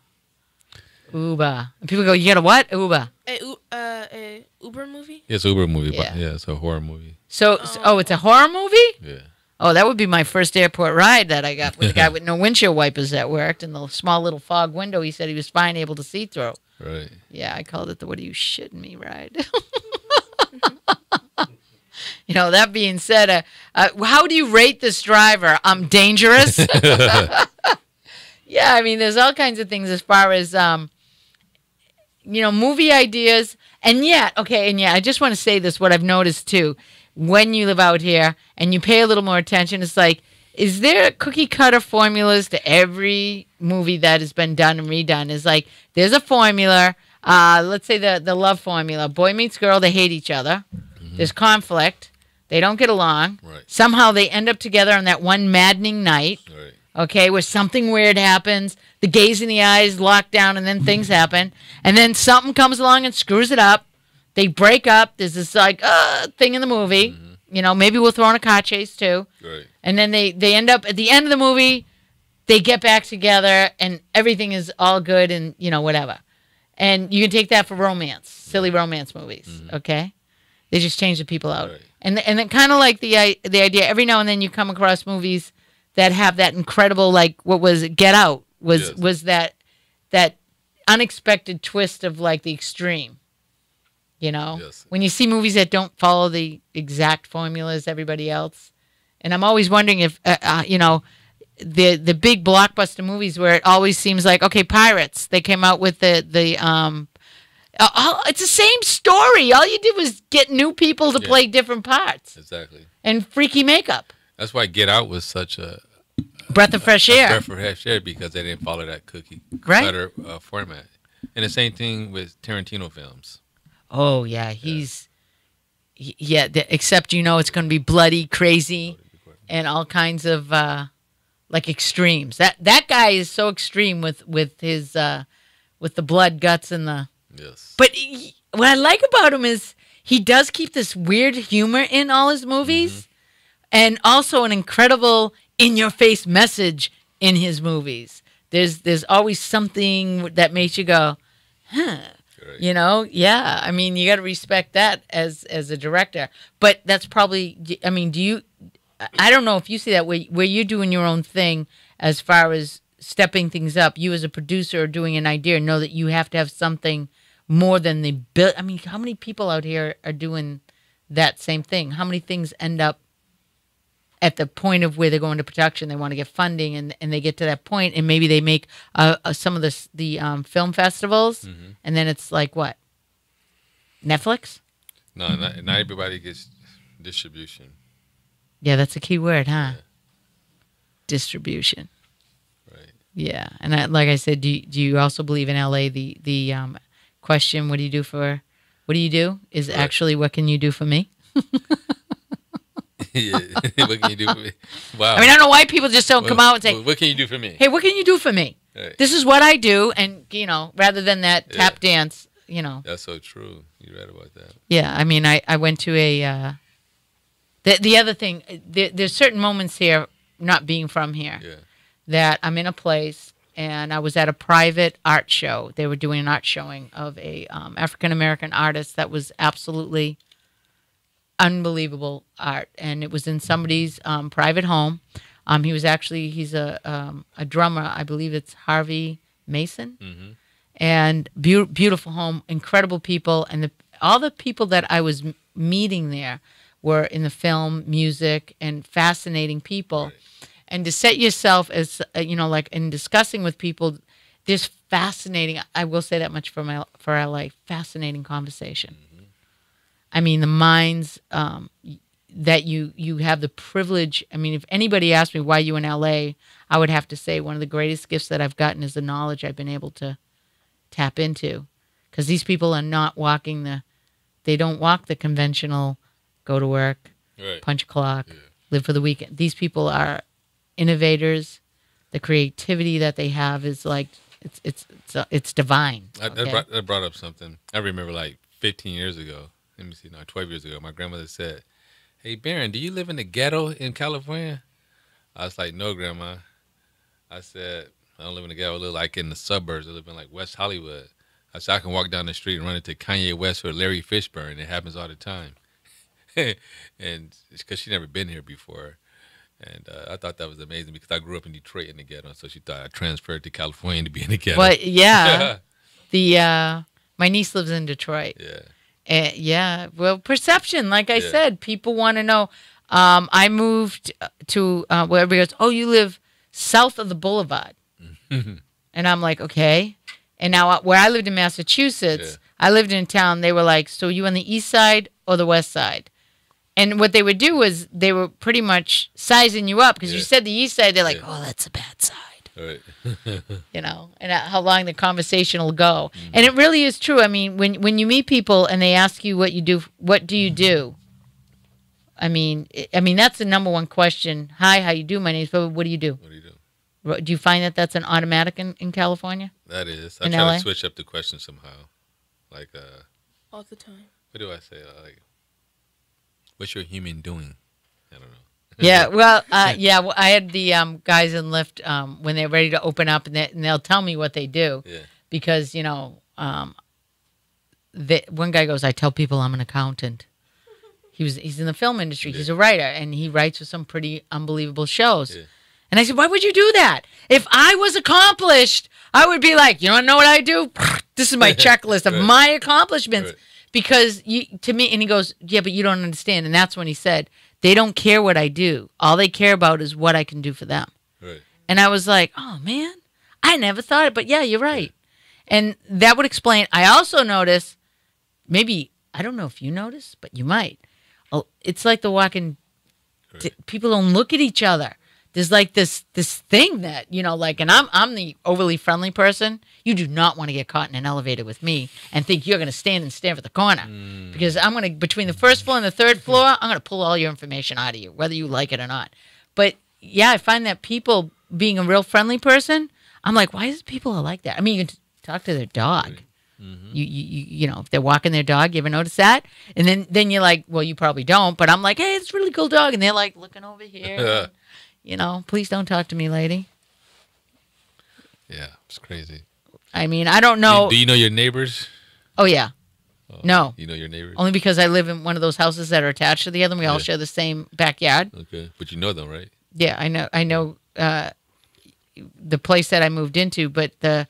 Uber. And people go, you got a what? Uber. A Uber movie? Yeah, it's an Uber movie. Yeah. But yeah, it's a horror movie. So, it's a horror movie? Yeah. Oh, that would be my first airport ride that I got with a guy with no windshield wipers that worked and the small little fog window he said he was fine able to see through. Right. Yeah, I called it the "What are you shitting me" ride. You know, that being said, how do you rate this driver? I'm dangerous. Yeah, I mean, there's all kinds of things as far as, movie ideas. And yet, I just want to say this, what I've noticed too, when you live out here and you pay a little more attention, it's like, is there cookie cutter formulas to every movie that has been done and redone? Is like, there's a formula. Let's say the love formula. Boy meets girl, they hate each other. Mm-hmm. There's conflict. They don't get along. Right. Somehow they end up together on that one maddening night. Right. Okay, where something weird happens. The gaze in the eyes lock down, and then things happen. And then something comes along and screws it up. They break up. There's this like thing in the movie. Mm-hmm. You know, maybe we'll throw in a car chase too. Right. And then they end up at the end of the movie, they get back together and everything is all good and, whatever. And you can take that for romance, silly romance movies, okay? They just change the people out. Right. And then kind of like the idea, every now and then you come across movies that have that incredible, like, what was it, Get Out, was that unexpected twist of, like, the extreme. Yes. When you see movies that don't follow the exact formula as everybody else. And I'm always wondering if, the big blockbuster movies where it always seems like, okay, Pirates, they came out with it's the same story. All you did was get new people to play different parts. Exactly. And freaky makeup. That's why Get Out was such a breath of fresh air. Breath of fresh air, because they didn't follow that cookie cutter format. And the same thing with Tarantino films. Oh, yeah. Except it's going to be bloody, crazy, and all kinds of like extremes. That guy is so extreme with his with the blood, guts, and the. Yes. But what I like about him is he does keep this weird humor in all his movies, and also an incredible in-your-face message in his movies. There's always something that makes you go, huh. Right. Yeah. I mean, you got to respect that as a director. But that's probably. I mean, I don't know if you see that where you're doing your own thing as far as stepping things up. You as a producer or doing an idea know that you have to have something more than the build. I mean, how many people out here are doing that same thing? How many things end up at the point of where they're going to production? They want to get funding, and they get to that point, and maybe they make some of the film festivals, and then it's like what? Netflix? No, not everybody gets distribution. Yeah, that's a key word, huh? Yeah. Distribution. Right. Yeah, and like I said, do you also believe in LA? The question, what do you do is right. Actually, what can you do for me? Yeah. What can you do for me? Wow. I mean, I don't know why people just don't come out and say, what can you do for me? Hey, what can you do for me? Right. This is what I do, and rather than that tap dance, That's so true. You're right about that. Yeah, I mean, I went to the other thing, there's certain moments here, not being from here, that I'm in a place, and I was at a private art show. They were doing an art showing of a African-American artist that was absolutely unbelievable art, and it was in somebody's private home. He's a drummer. I believe it's Harvey Mason. Mm-hmm. And beautiful home, incredible people, and all the people that I was meeting there were in the film, music, and fascinating people. Right. And to set yourself as like in discussing with people, there's fascinating. I will say that much for LA. Fascinating conversation. Mm-hmm. I mean, the minds that you have the privilege. I mean, if anybody asked me why you in LA, I would have to say one of the greatest gifts that I've gotten is the knowledge I've been able to tap into, because these people are not walking they don't walk the conventional, go to work, Right. punch a clock, Yeah. live for the weekend. These people are innovators. The creativity that they have is like it's divine. Okay? That brought up something. I remember like 15 years ago. Let me see, no, 12 years ago. My grandmother said, "Hey, Baron, do you live in the ghetto in California?" I was like, "No, Grandma." I said, "I don't live in the ghetto. I live like in the suburbs. I live in like West Hollywood." I said, "I can walk down the street and run into Kanye West or Larry Fishburne. It happens all the time." And it's because she never been here before. And I thought that was amazing because I grew up in Detroit in the ghetto. So she thought I transferred to California to be in the ghetto. But yeah, the my niece lives in Detroit. Yeah. Yeah. Well, perception, like I Yeah. said, people want to know. I moved to where everybody goes, "Oh, you live south of the boulevard," and I'm like, "Okay." And now where I lived in Massachusetts, I lived in a town. They were like, "So you on the east side or the west side?" And what they would do was they were pretty much sizing you up because you Yeah. said the east side. They're like, Yeah. "Oh, that's a bad side." Right. You know, and how long the conversation will go. And it really is true. I mean, when you meet people and they ask you what you do, what do you do? I mean, that's the number one question. Hi, how you do? My name's Bubba. What do you do? What do you do? Do you find that that's an automatic in California? That is. I In try LA? to switch up the question somehow. Like, All the time. what do I say? Like, what's your human doing? I don't know. Yeah, well, well, I had the guys in Lyft when they're ready to open up, and they'll tell me what they do Yeah. because, one guy goes, "I tell people I'm an accountant." He's in the film industry. He's a writer, and he writes for some pretty unbelievable shows. Yeah. And I said, "Why would you do that? If I was accomplished, I would be like, you don't know what I do? This is my checklist of Right. my accomplishments." Right. Because to me, and he goes, "Yeah, but you don't understand." And that's when he said, "They don't care what I do. All they care about is what I can do for them." Right. And I was like, "Oh man, I never thought it." But yeah, you're right. And that would explain. I also notice, maybe, I don't know if you notice, but you might. It's like the walking, people don't look at each other. There's like this thing that, like, and I'm the overly friendly person. You do not want to get caught in an elevator with me and think you're going to stand and stare at the corner. Because I'm going to, between the first floor and the third floor, I'm going to pull all your information out of you, whether you like it or not. But yeah, I find that people being a real friendly person, I'm like, why is people are like that? I mean, you can talk to their dog. You know, if they're walking their dog, you ever notice that? And then you're like, well, you probably don't, but I'm like, hey, it's a really cool dog. And they're like looking over here. And, please don't talk to me, lady. Yeah, it's crazy. I mean, I don't know. Do you know your neighbors? Oh, yeah. No. You know your neighbors? Only because I live in one of those houses that are attached to the other. We all share the same backyard. Okay, but you know them, right? Yeah, I know the place that I moved into, but the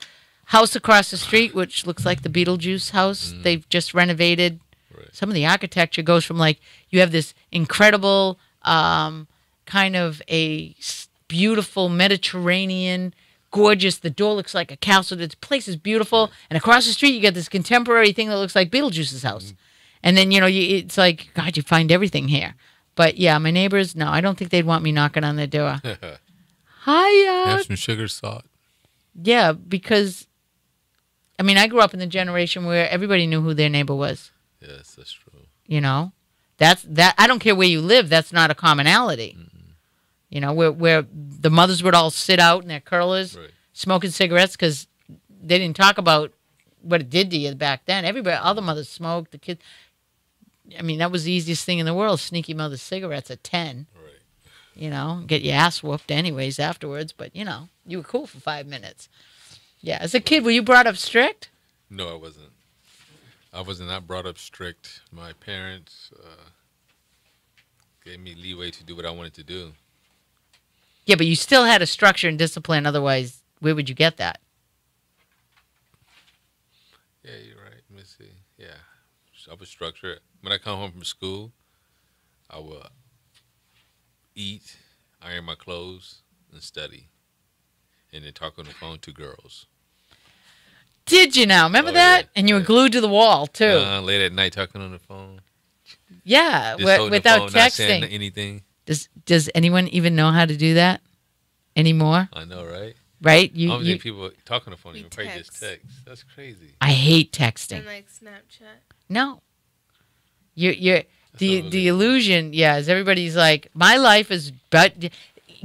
house across the street, which looks like the Beetlejuice house, they've just renovated. Right. Some of the architecture goes from like, you have this incredible kind of a beautiful Mediterranean, gorgeous. The door looks like a castle. The place is beautiful. And across the street, you get this contemporary thing that looks like Beetlejuice's house. And then, it's like, God, you find everything here. But yeah, my neighbors, no, I don't think they'd want me knocking on their door. Hiya. Have some sugar, salt. Yeah, because, I mean, I grew up in the generation where everybody knew who their neighbor was. Yes, that's true. That's I don't care where you live. That's not a commonality. Where the mothers would all sit out in their curlers, smoking cigarettes because they didn't talk about what it did to you back then. Everybody, all the mothers smoked. The kids. I mean, that was the easiest thing in the world. Sneaky mother's cigarettes at 10. Right. Get your ass whooped anyways afterwards. But you were cool for 5 minutes. Yeah, as a kid, were you brought up strict? No, I wasn't. I was not brought up strict. My parents gave me leeway to do what I wanted to do. Yeah, but you still had a structure and discipline. Otherwise, where would you get that? Yeah, you're right. Let me see. Yeah, I was structured. When I come home from school, I will eat, iron my clothes, and study, and then talk on the phone to girls. Did you now? Remember that? Yeah. And you were glued to the wall, too. Late at night talking on the phone. Yeah, Just holding the without phone, not saying texting. anything. Does anyone even know how to do that anymore? I know, right? Right? I don't think people talk on the phone We even probably just text. text. That's crazy. I hate texting. And like Snapchat. No. You're the really illusion. Yeah, is everybody's like, my life is but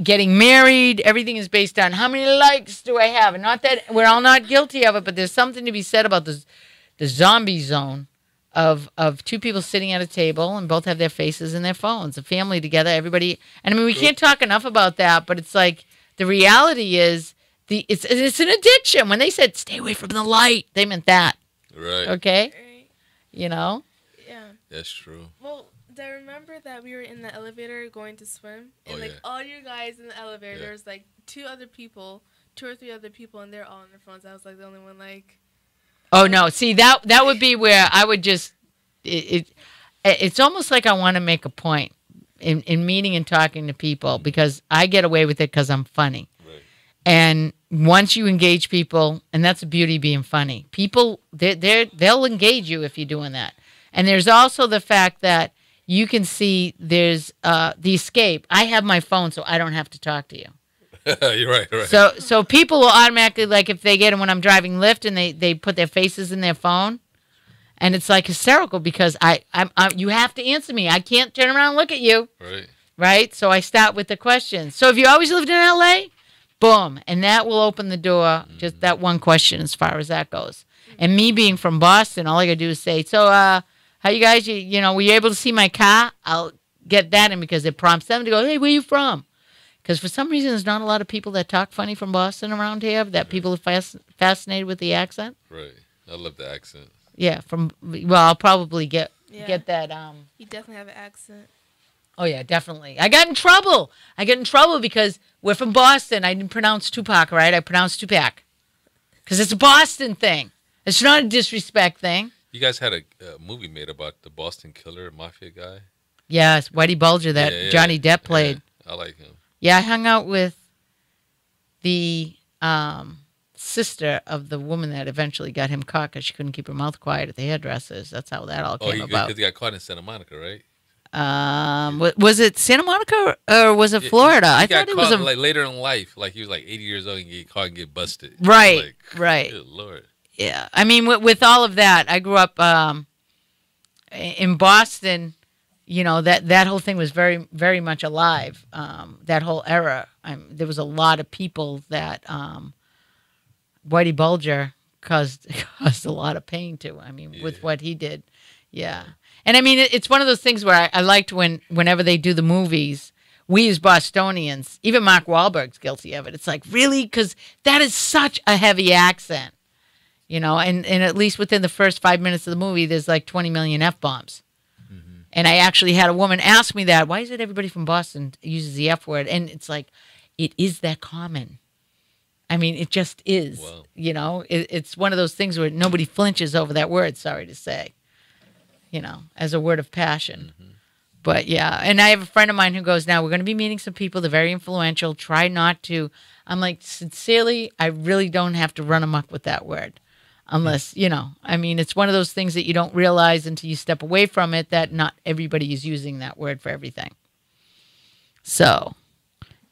getting married. Everything is based on how many likes do I have, and not that we're all not guilty of it, but there's something to be said about the zombie zone of two people sitting at a table and both have their faces in their phones, a family together, everybody. And I mean, we can't talk enough about that, but it's like the reality is it's an addiction. When they said stay away from the light, they meant that. Right. Okay, Right. you know. Yeah. That's true. Well, I remember that we were in the elevator going to swim, and Oh, like yeah. all you guys in the elevator, Yeah. there was like two or three other people, and they're all on their phones. I was like the only one like. Oh no! See that would be where I would just it's almost like I want to make a point in meeting and talking to people because I get away with it because I'm funny. Right. And once you engage people, and that's the beauty of being funny. People they'll engage you if you're doing that. And there's also the fact that you can see there's the escape. I have my phone, so I don't have to talk to you. You're right. Right. So people will automatically, like if they get it when I'm driving Lyft and they put their faces in their phone, and it's like hysterical because you have to answer me. I can't turn around and look at you, Right. right? So I start with the questions. So have you always lived in LA? Boom, and that will open the door. Just that one question as far as that goes. And me being from Boston, all I gotta do is say, so how you guys, you know, were you able to see my car? I'll get that in because it prompts them to go, hey, where you from? Because for some reason, there's not a lot of people that talk funny from Boston around here, that people are fascinated with the accent. Right. I love the accent. Yeah, I'll probably get that. You definitely have an accent. Oh, yeah, definitely. I got in trouble. Because we're from Boston. I didn't pronounce Tupac right. I pronounced Tupac. Because it's a Boston thing. It's not a disrespect thing. You guys had a movie made about the Boston killer mafia guy. Yes, Whitey Bulger that Yeah, Johnny Depp played. Yeah, I like him. Yeah, I hung out with the sister of the woman that eventually got him caught because she couldn't keep her mouth quiet at the hairdressers. That's how that all came about. Because he got caught in Santa Monica, right? Was it Santa Monica or was it Florida? He I got thought it was caught, like later in life, like he was like 80 years old and get caught and get busted. Right, Like, right. Good Lord. Yeah, I mean, with all of that, I grew up in Boston. You know, that whole thing was very, very much alive. That whole era. There was a lot of people that Whitey Bulger caused a lot of pain to. I mean, with what he did. Yeah. And I mean, it's one of those things where I liked whenever they do the movies, we as Bostonians, even Mark Wahlberg's guilty of it. It's like, really? Because that is such a heavy accent. You know, and at least within the first 5 minutes of the movie, there's like 20 million F-bombs. And I actually had a woman ask me that, why is it everybody from Boston uses the F word? And it's like, it is that common. I mean, it just is. Wow. You know, it's one of those things where nobody flinches over that word, sorry to say, you know, as a word of passion. But yeah, and I have a friend of mine who goes, now we're going to be meeting some people. They're very influential. Try not to. I'm like, sincerely, I really don't have to run amok with that word. Unless, you know, I mean, it's one of those things that you don't realize until you step away from it that not everybody is using that word for everything. So,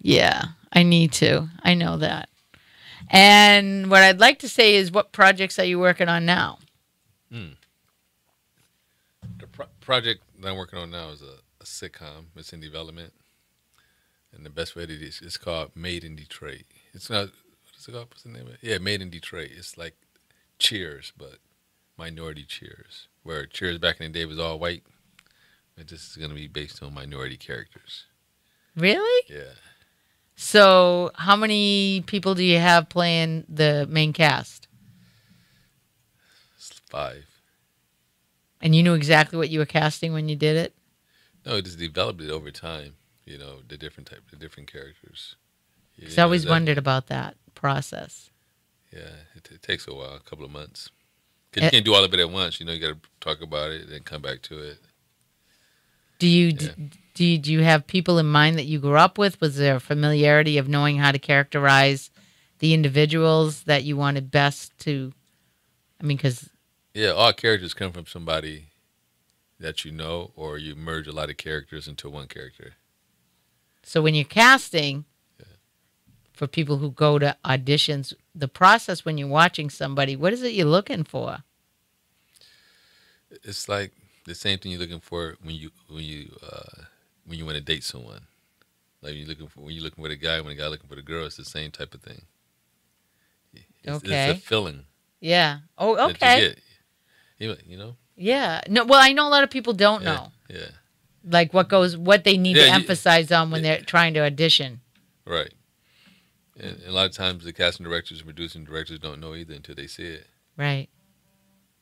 yeah, I need to. I know that. And what I'd like to say is, what projects are you working on now? The project that I'm working on now is a sitcom. It's in development. And the best way to do it, it's called Made in Detroit. It's not, what is it called? What's the name of it? Yeah, Made in Detroit. It's like Cheers, but minority Cheers. Where Cheers back in the day was all white. But this is going to be based on minority characters. Really? Yeah. So, how many people do you have playing the main cast? It's 5. And you knew exactly what you were casting when you did it? No, it just developed it over time. You know, the different characters. Because I always wondered about that process. Yeah, it takes a while, a couple of months. Because you can't do all of it at once. You know, you got to talk about it, then come back to it. Do you have people in mind that you grew up with? Was there a familiarity of knowing how to characterize the individuals that you wanted best to? I mean, because yeah, all characters come from somebody that you know, or you merge a lot of characters into one character. So when you're casting, for people who go to auditions, the process when you're watching somebody, what is it you're looking for? It's like the same thing you're looking for when you want to date someone. Like when you're looking for a guy, when a guy looking for the girl, it's the same type of thing. Okay. It's a feeling. Yeah. Oh, that okay. you get. You know. Yeah. No. Well, I know a lot of people don't know. Yeah. Like what they need to Yeah, emphasize on when they're trying to audition. Right. And a lot of times the casting directors and producing directors don't know either until they see it. Right.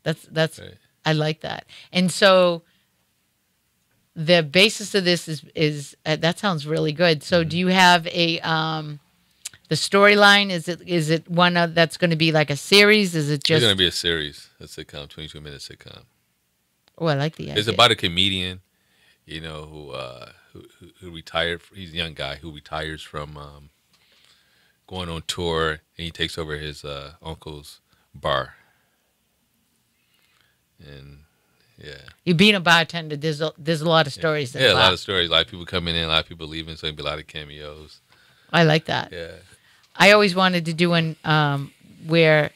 That's Right. I like that. And so the basis of this is that sounds really good. So do you have a the storyline? Is it one that's going to be like a series? Is it just It's going to be a series, a sitcom, 22-minute sitcom. Oh, I like the idea. It's about a comedian, you know, who retired. He's a young guy who retires from going on tour, and he takes over his uncle's bar. And yeah, You being a bartender, there's a lot of stories. a lot of stories. A lot of people coming in, a lot of people leaving, so there'll be a lot of cameos. I like that. Yeah. I always wanted to do one where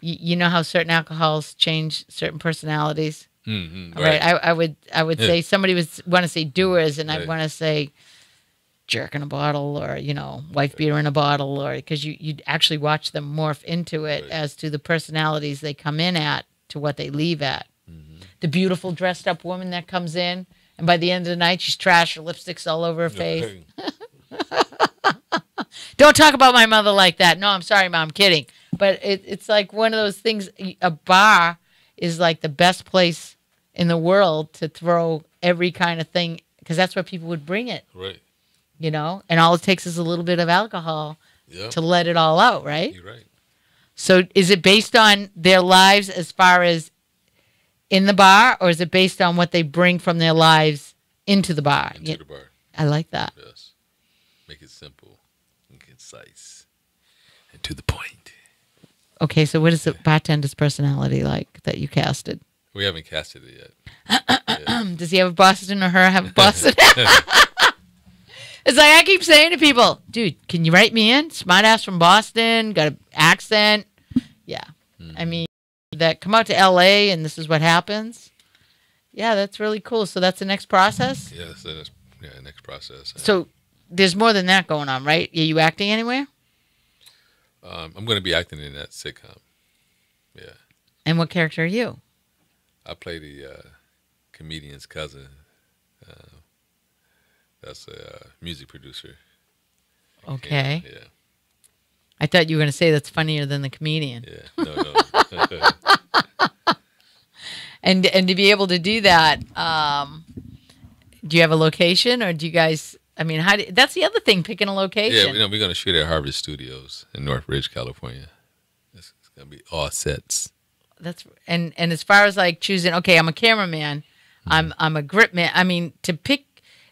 you know how certain alcohols change certain personalities. Mm-hmm, Right. I would say somebody would want to say doers, and Right. I'd want to say jerk in a bottle, or wife beater in a bottle, or because you'd actually watch them morph into it Right. as to the personalities they come in at to what they leave at. Mm-hmm. The beautiful dressed up woman that comes in, and by the end of the night she's trash, her lipstick's all over her face. Don't talk about my mother like that. No, I'm sorry, Mom, I'm kidding. But it's like one of those things. A bar is like the best place in the world to throw every kind of thing, because that's where people would bring it, Right. and all it takes is a little bit of alcohol Yep. to let it all out, right? You're right. So is it based on their lives as far as in the bar, or is it based on what they bring from their lives into the bar? Into the bar. I like that. Yes. Make it simple and concise and to the point. Okay, so what is the bartender's personality like that you casted? We haven't casted it yet. Yeah. Does he have a Boston, or her have a Boston? It's like I keep saying to people, dude, can you write me in? Smart ass from Boston, got an accent. Yeah. I mean, that come out to LA and this is what happens. Yeah, that's really cool. So that's the next process? Yes, that's next process. So there's more than that going on, right? Are you acting anywhere? I'm going to be acting in that sitcom. Yeah. And what character are you? I play the comedian's cousin. That's a music producer. Okay. Yeah. I thought you were going to say that's funnier than the comedian. Yeah. No. And to be able to do that, do you have a location, or do you guys? I mean, that's the other thing, picking a location. Yeah, we're going to shoot at Harvest Studios in Northridge, California. It's going to be all sets. And as far as like choosing, okay, I'm a cameraman, I'm a grip man. I mean, to pick,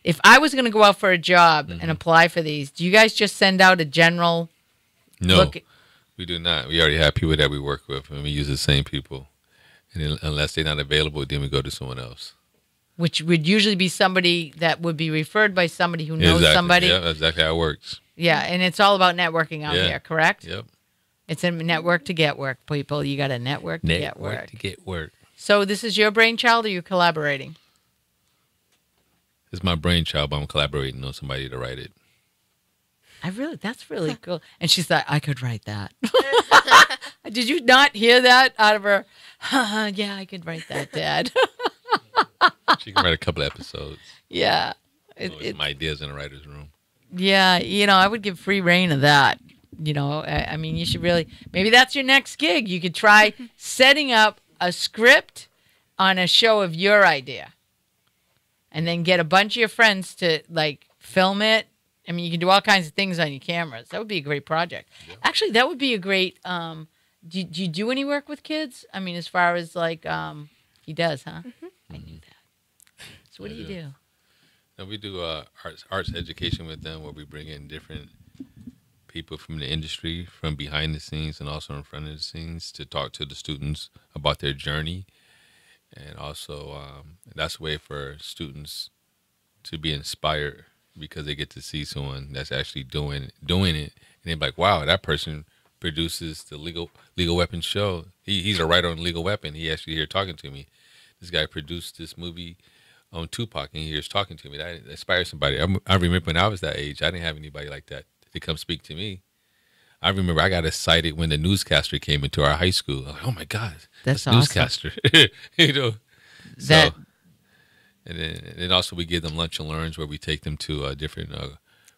if I was going to go out for a job and apply for these, do you guys just send out a general? No, we do not. We already have people that we work with, and we use the same people. And then, unless they're not available, then we go to someone else. Which would usually be somebody that would be referred by somebody who knows somebody. Yeah, that's exactly how it works. Yeah, and it's all about networking out here, correct? Yep. It's a network to get work, people. You got to network to get work. to get work. So this is your brainchild, or you collaborating? It's my brainchild, but I'm collaborating on somebody to write it. That's really cool. And she thought, I could write that. Did you not hear that out of her? Yeah, I could write that, Dad. She can write a couple episodes. Yeah. Some ideas in the writer's room. Yeah, I would give free reign of that. I mean, you should really, maybe that's your next gig. You could try setting up a script on a show of your idea, and then get a bunch of your friends to like film it. I mean, you can do all kinds of things on your cameras. That would be a great project. Yep. Actually, that would be a great, do you do any work with kids? I mean, as far as like, he does, huh? Mm-hmm. I knew that. So what do you do? And we do arts education with them, where we bring in different people from the industry, from behind the scenes and also in front of the scenes, to talk to the students about their journey. And also, that's a way for students to be inspired, because they get to see someone that's actually doing it, and they're like, wow, that person produces the Legal Weapon show. He's a writer on Legal Weapon. He actually here talking to me. this guy produced this movie on Tupac, and he was talking to me. That inspired somebody. I remember when I was that age, I didn't have anybody like that to come speak to me. I remember I got excited when the newscaster came into our high school. I'm like, oh my God, That's newscaster. You know, That so and then also we give them lunch and learns where we take them to different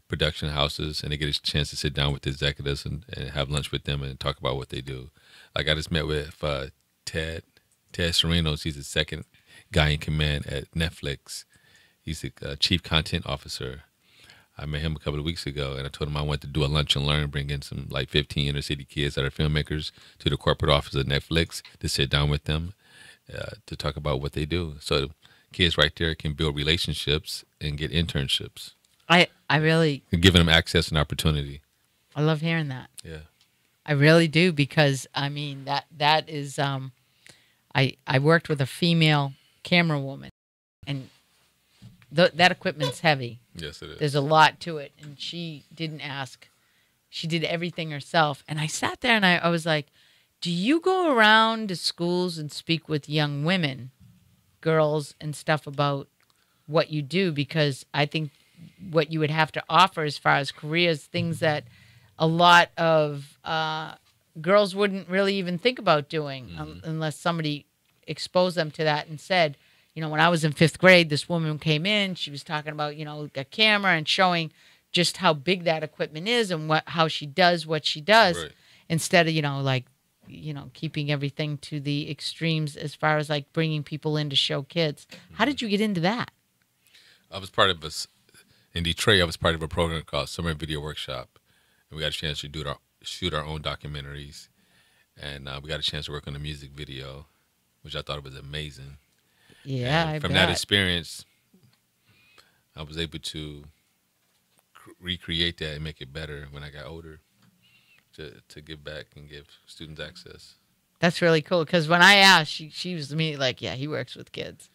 production houses, and they get a chance to sit down with the executives and have lunch with them and talk about what they do. Like I just met with Ted Serenos. He's the second guy in command at Netflix. He's the chief content officer. I met him a couple of weeks ago, and I told him I wanted to do a lunch and learn, bring in some like 15 inner city kids that are filmmakers to the corporate office of Netflix to sit down with them to talk about what they do. So kids right there can build relationships and get internships. I really Giving them access and opportunity. I love hearing that. Yeah. I really do, because I mean that is I worked with a female camera woman, and that equipment's heavy. Yes, it is. There's a lot to it, and she didn't ask. She did everything herself. And I sat there and I was like, do you go around to schools and speak with young women, girls and stuff about what you do? Because I think what you would have to offer as far as careers, things that a lot of girls wouldn't really even think about doing unless somebody exposed them to that and said, you know, when I was in 5th grade, this woman came in, she was talking about, you know, a camera and showing just how big that equipment is and how she does what she does, Right. instead of, you know, like, you know, keeping everything to the extremes as far as like bringing people in to show kids. How did you get into that? I was part of in Detroit. I was part of a program called Summer Video Workshop, and we got a chance to shoot our own documentaries, and we got a chance to work on a music video, which I thought was amazing. Yeah, And from that experience, I was able to recreate that and make it better when I got older, to give back and give students access. That's really cool, because when I asked, she was immediately like, yeah, he works with kids.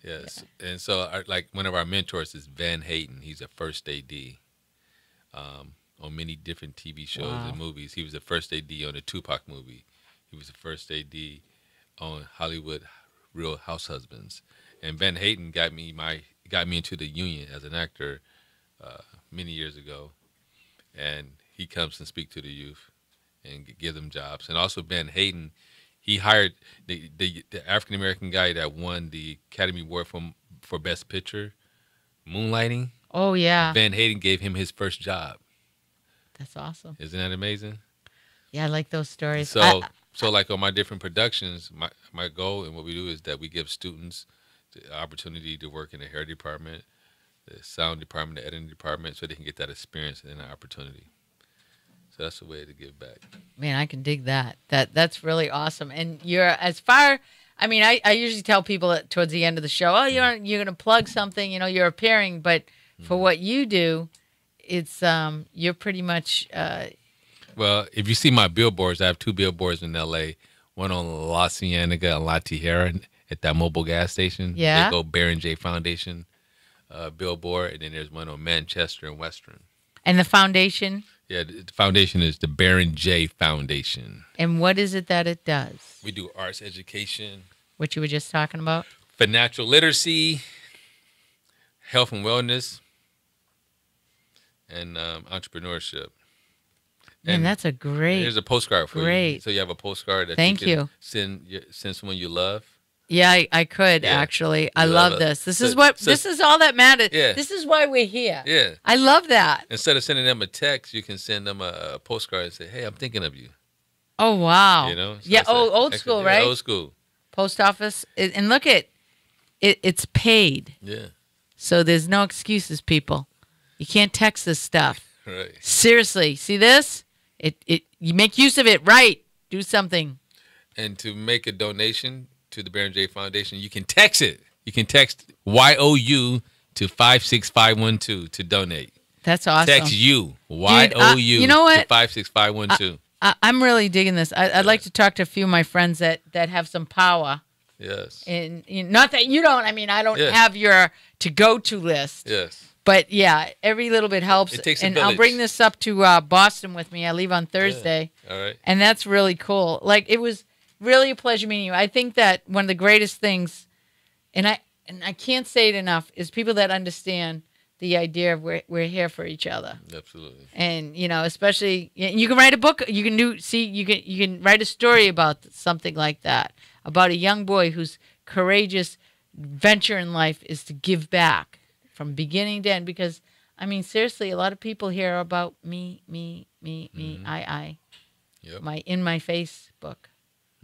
Yes, and so like one of our mentors is Van Hayden. He's a first AD on many different TV shows and movies. He was the first AD on the Tupac movie. He was the first AD on Hollywood Real House Husbands. And Van Hayden got me into the union as an actor many years ago. And he comes and speak to the youth and give them jobs. And also Van Hayden, he hired the African American guy that won the Academy Award for Best Picture, Moonlighting. Oh yeah, Van Hayden gave him his first job. that's awesome. Isn't that amazing? Yeah, I like those stories. So like on my different productions, my goal and what we do is that we give students the opportunity to work in the hair department, the sound department, the editing department, so they can get that experience and that opportunity. So that's a way to give back. Man, I can dig that. That's really awesome. And you're as far. I mean, I usually tell people towards the end of the show, oh, you're gonna plug something. You know, you're appearing, but for what you do, it's you're pretty much. Well, if you see my billboards, I have 2 billboards in L.A. One on La Cienega and La Tijera at that mobile gas station. Yeah. They go Baron J Foundation billboard, and then there's one on Manchester and Western. And the foundation. Yeah, the foundation is the Baron J Foundation. And what is it that it does? We do arts education, What you were just talking about. financial literacy, health and wellness, and entrepreneurship. Man, And that's a great. Here's a postcard for you. Great. So you have a postcard that Thank you you. can send someone you love. Yeah, I could Yeah. actually. I You love love it. this. This So- is what. so- This is all that matters. Yeah. This is why we're here. Yeah. I love that. Instead of sending them a text, you can send them a postcard and say, "Hey, I'm thinking of you." Oh wow. You know? So yeah. it's Oh, old excellent. school, Yeah, right? old school. Post office, and look at it. It's paid, Yeah. so there's no excuses, people. You can't text this stuff. Right. Seriously, see this? You make use of it, right? Do something. And to make a donation to the Baron J Foundation, you can text it. You can text YOU to 56512 to donate. That's awesome. Text you YOU you know what? to 56512. I'm really digging this. I'd like to talk to a few of my friends that have some power. Yes. And not that you don't. I mean, I don't Yeah. have your to-go-to list. Yes. But yeah, every little bit helps. It takes a and I'll village. bring this up to Boston with me. I leave on Thursday. All right. And that's really cool. Like, it was really a pleasure meeting you. I think that one of the greatest things and I can't say it enough, is people that understand the idea of we're here for each other. Absolutely. And especially you can write a book. You can write a story about something like that, about a young boy whose courageous venture in life is to give back from beginning to end. Because I mean, seriously, a lot of people hear about me, I. Yep. In my Facebook.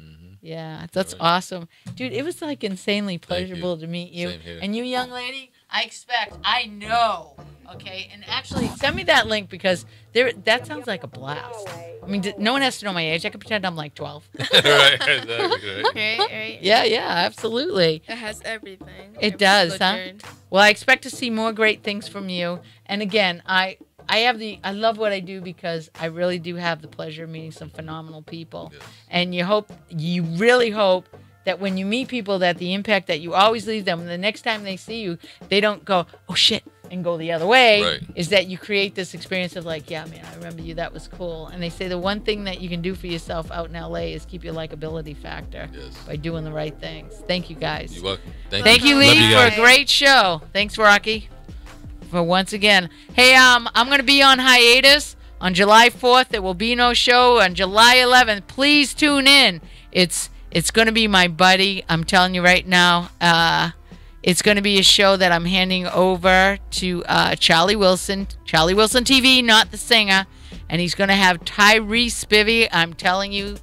Mm-hmm. Yeah, that's Right. awesome, dude. It was like insanely Thank you. pleasurable to meet you. Same here. And you, young lady, I know. Okay, and actually, send me that link because that sounds like a blast. I mean, no one has to know my age. I can pretend I'm like 12. Right, exactly, right. Right. Yeah, absolutely. It has everything. It does, huh? Learned. Well, I expect to see more great things from you. And again, I love what I do because I really do have the pleasure of meeting some phenomenal people. Yes. And you really hope that when you meet people, that the impact that you always leave them, the next time they see you, they don't go, oh shit, and go the other way. Right. Is that you create this experience of like, yeah, man, I remember you, that was cool. And they say the one thing that you can do for yourself out in LA is keep your likability factor Yes. by doing the right things. Thank you guys. You're welcome. Thank you, Love Lee, you for a guys. great show. Thanks, Rocky, for once again. Hey, I'm going to be on hiatus on July 4th. There will be no show on July 11th. Please tune in. It's going to be my buddy. I'm telling you right now. It's going to be a show that I'm handing over to Charlie Wilson TV, not the singer. And he's going to have Tyree Spivey. I'm telling you,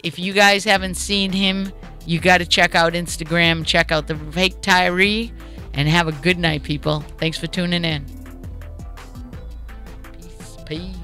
if you guys haven't seen him, you got to check out Instagram, check out the fake Tyree, and have a good night, people. Thanks for tuning in. Peace.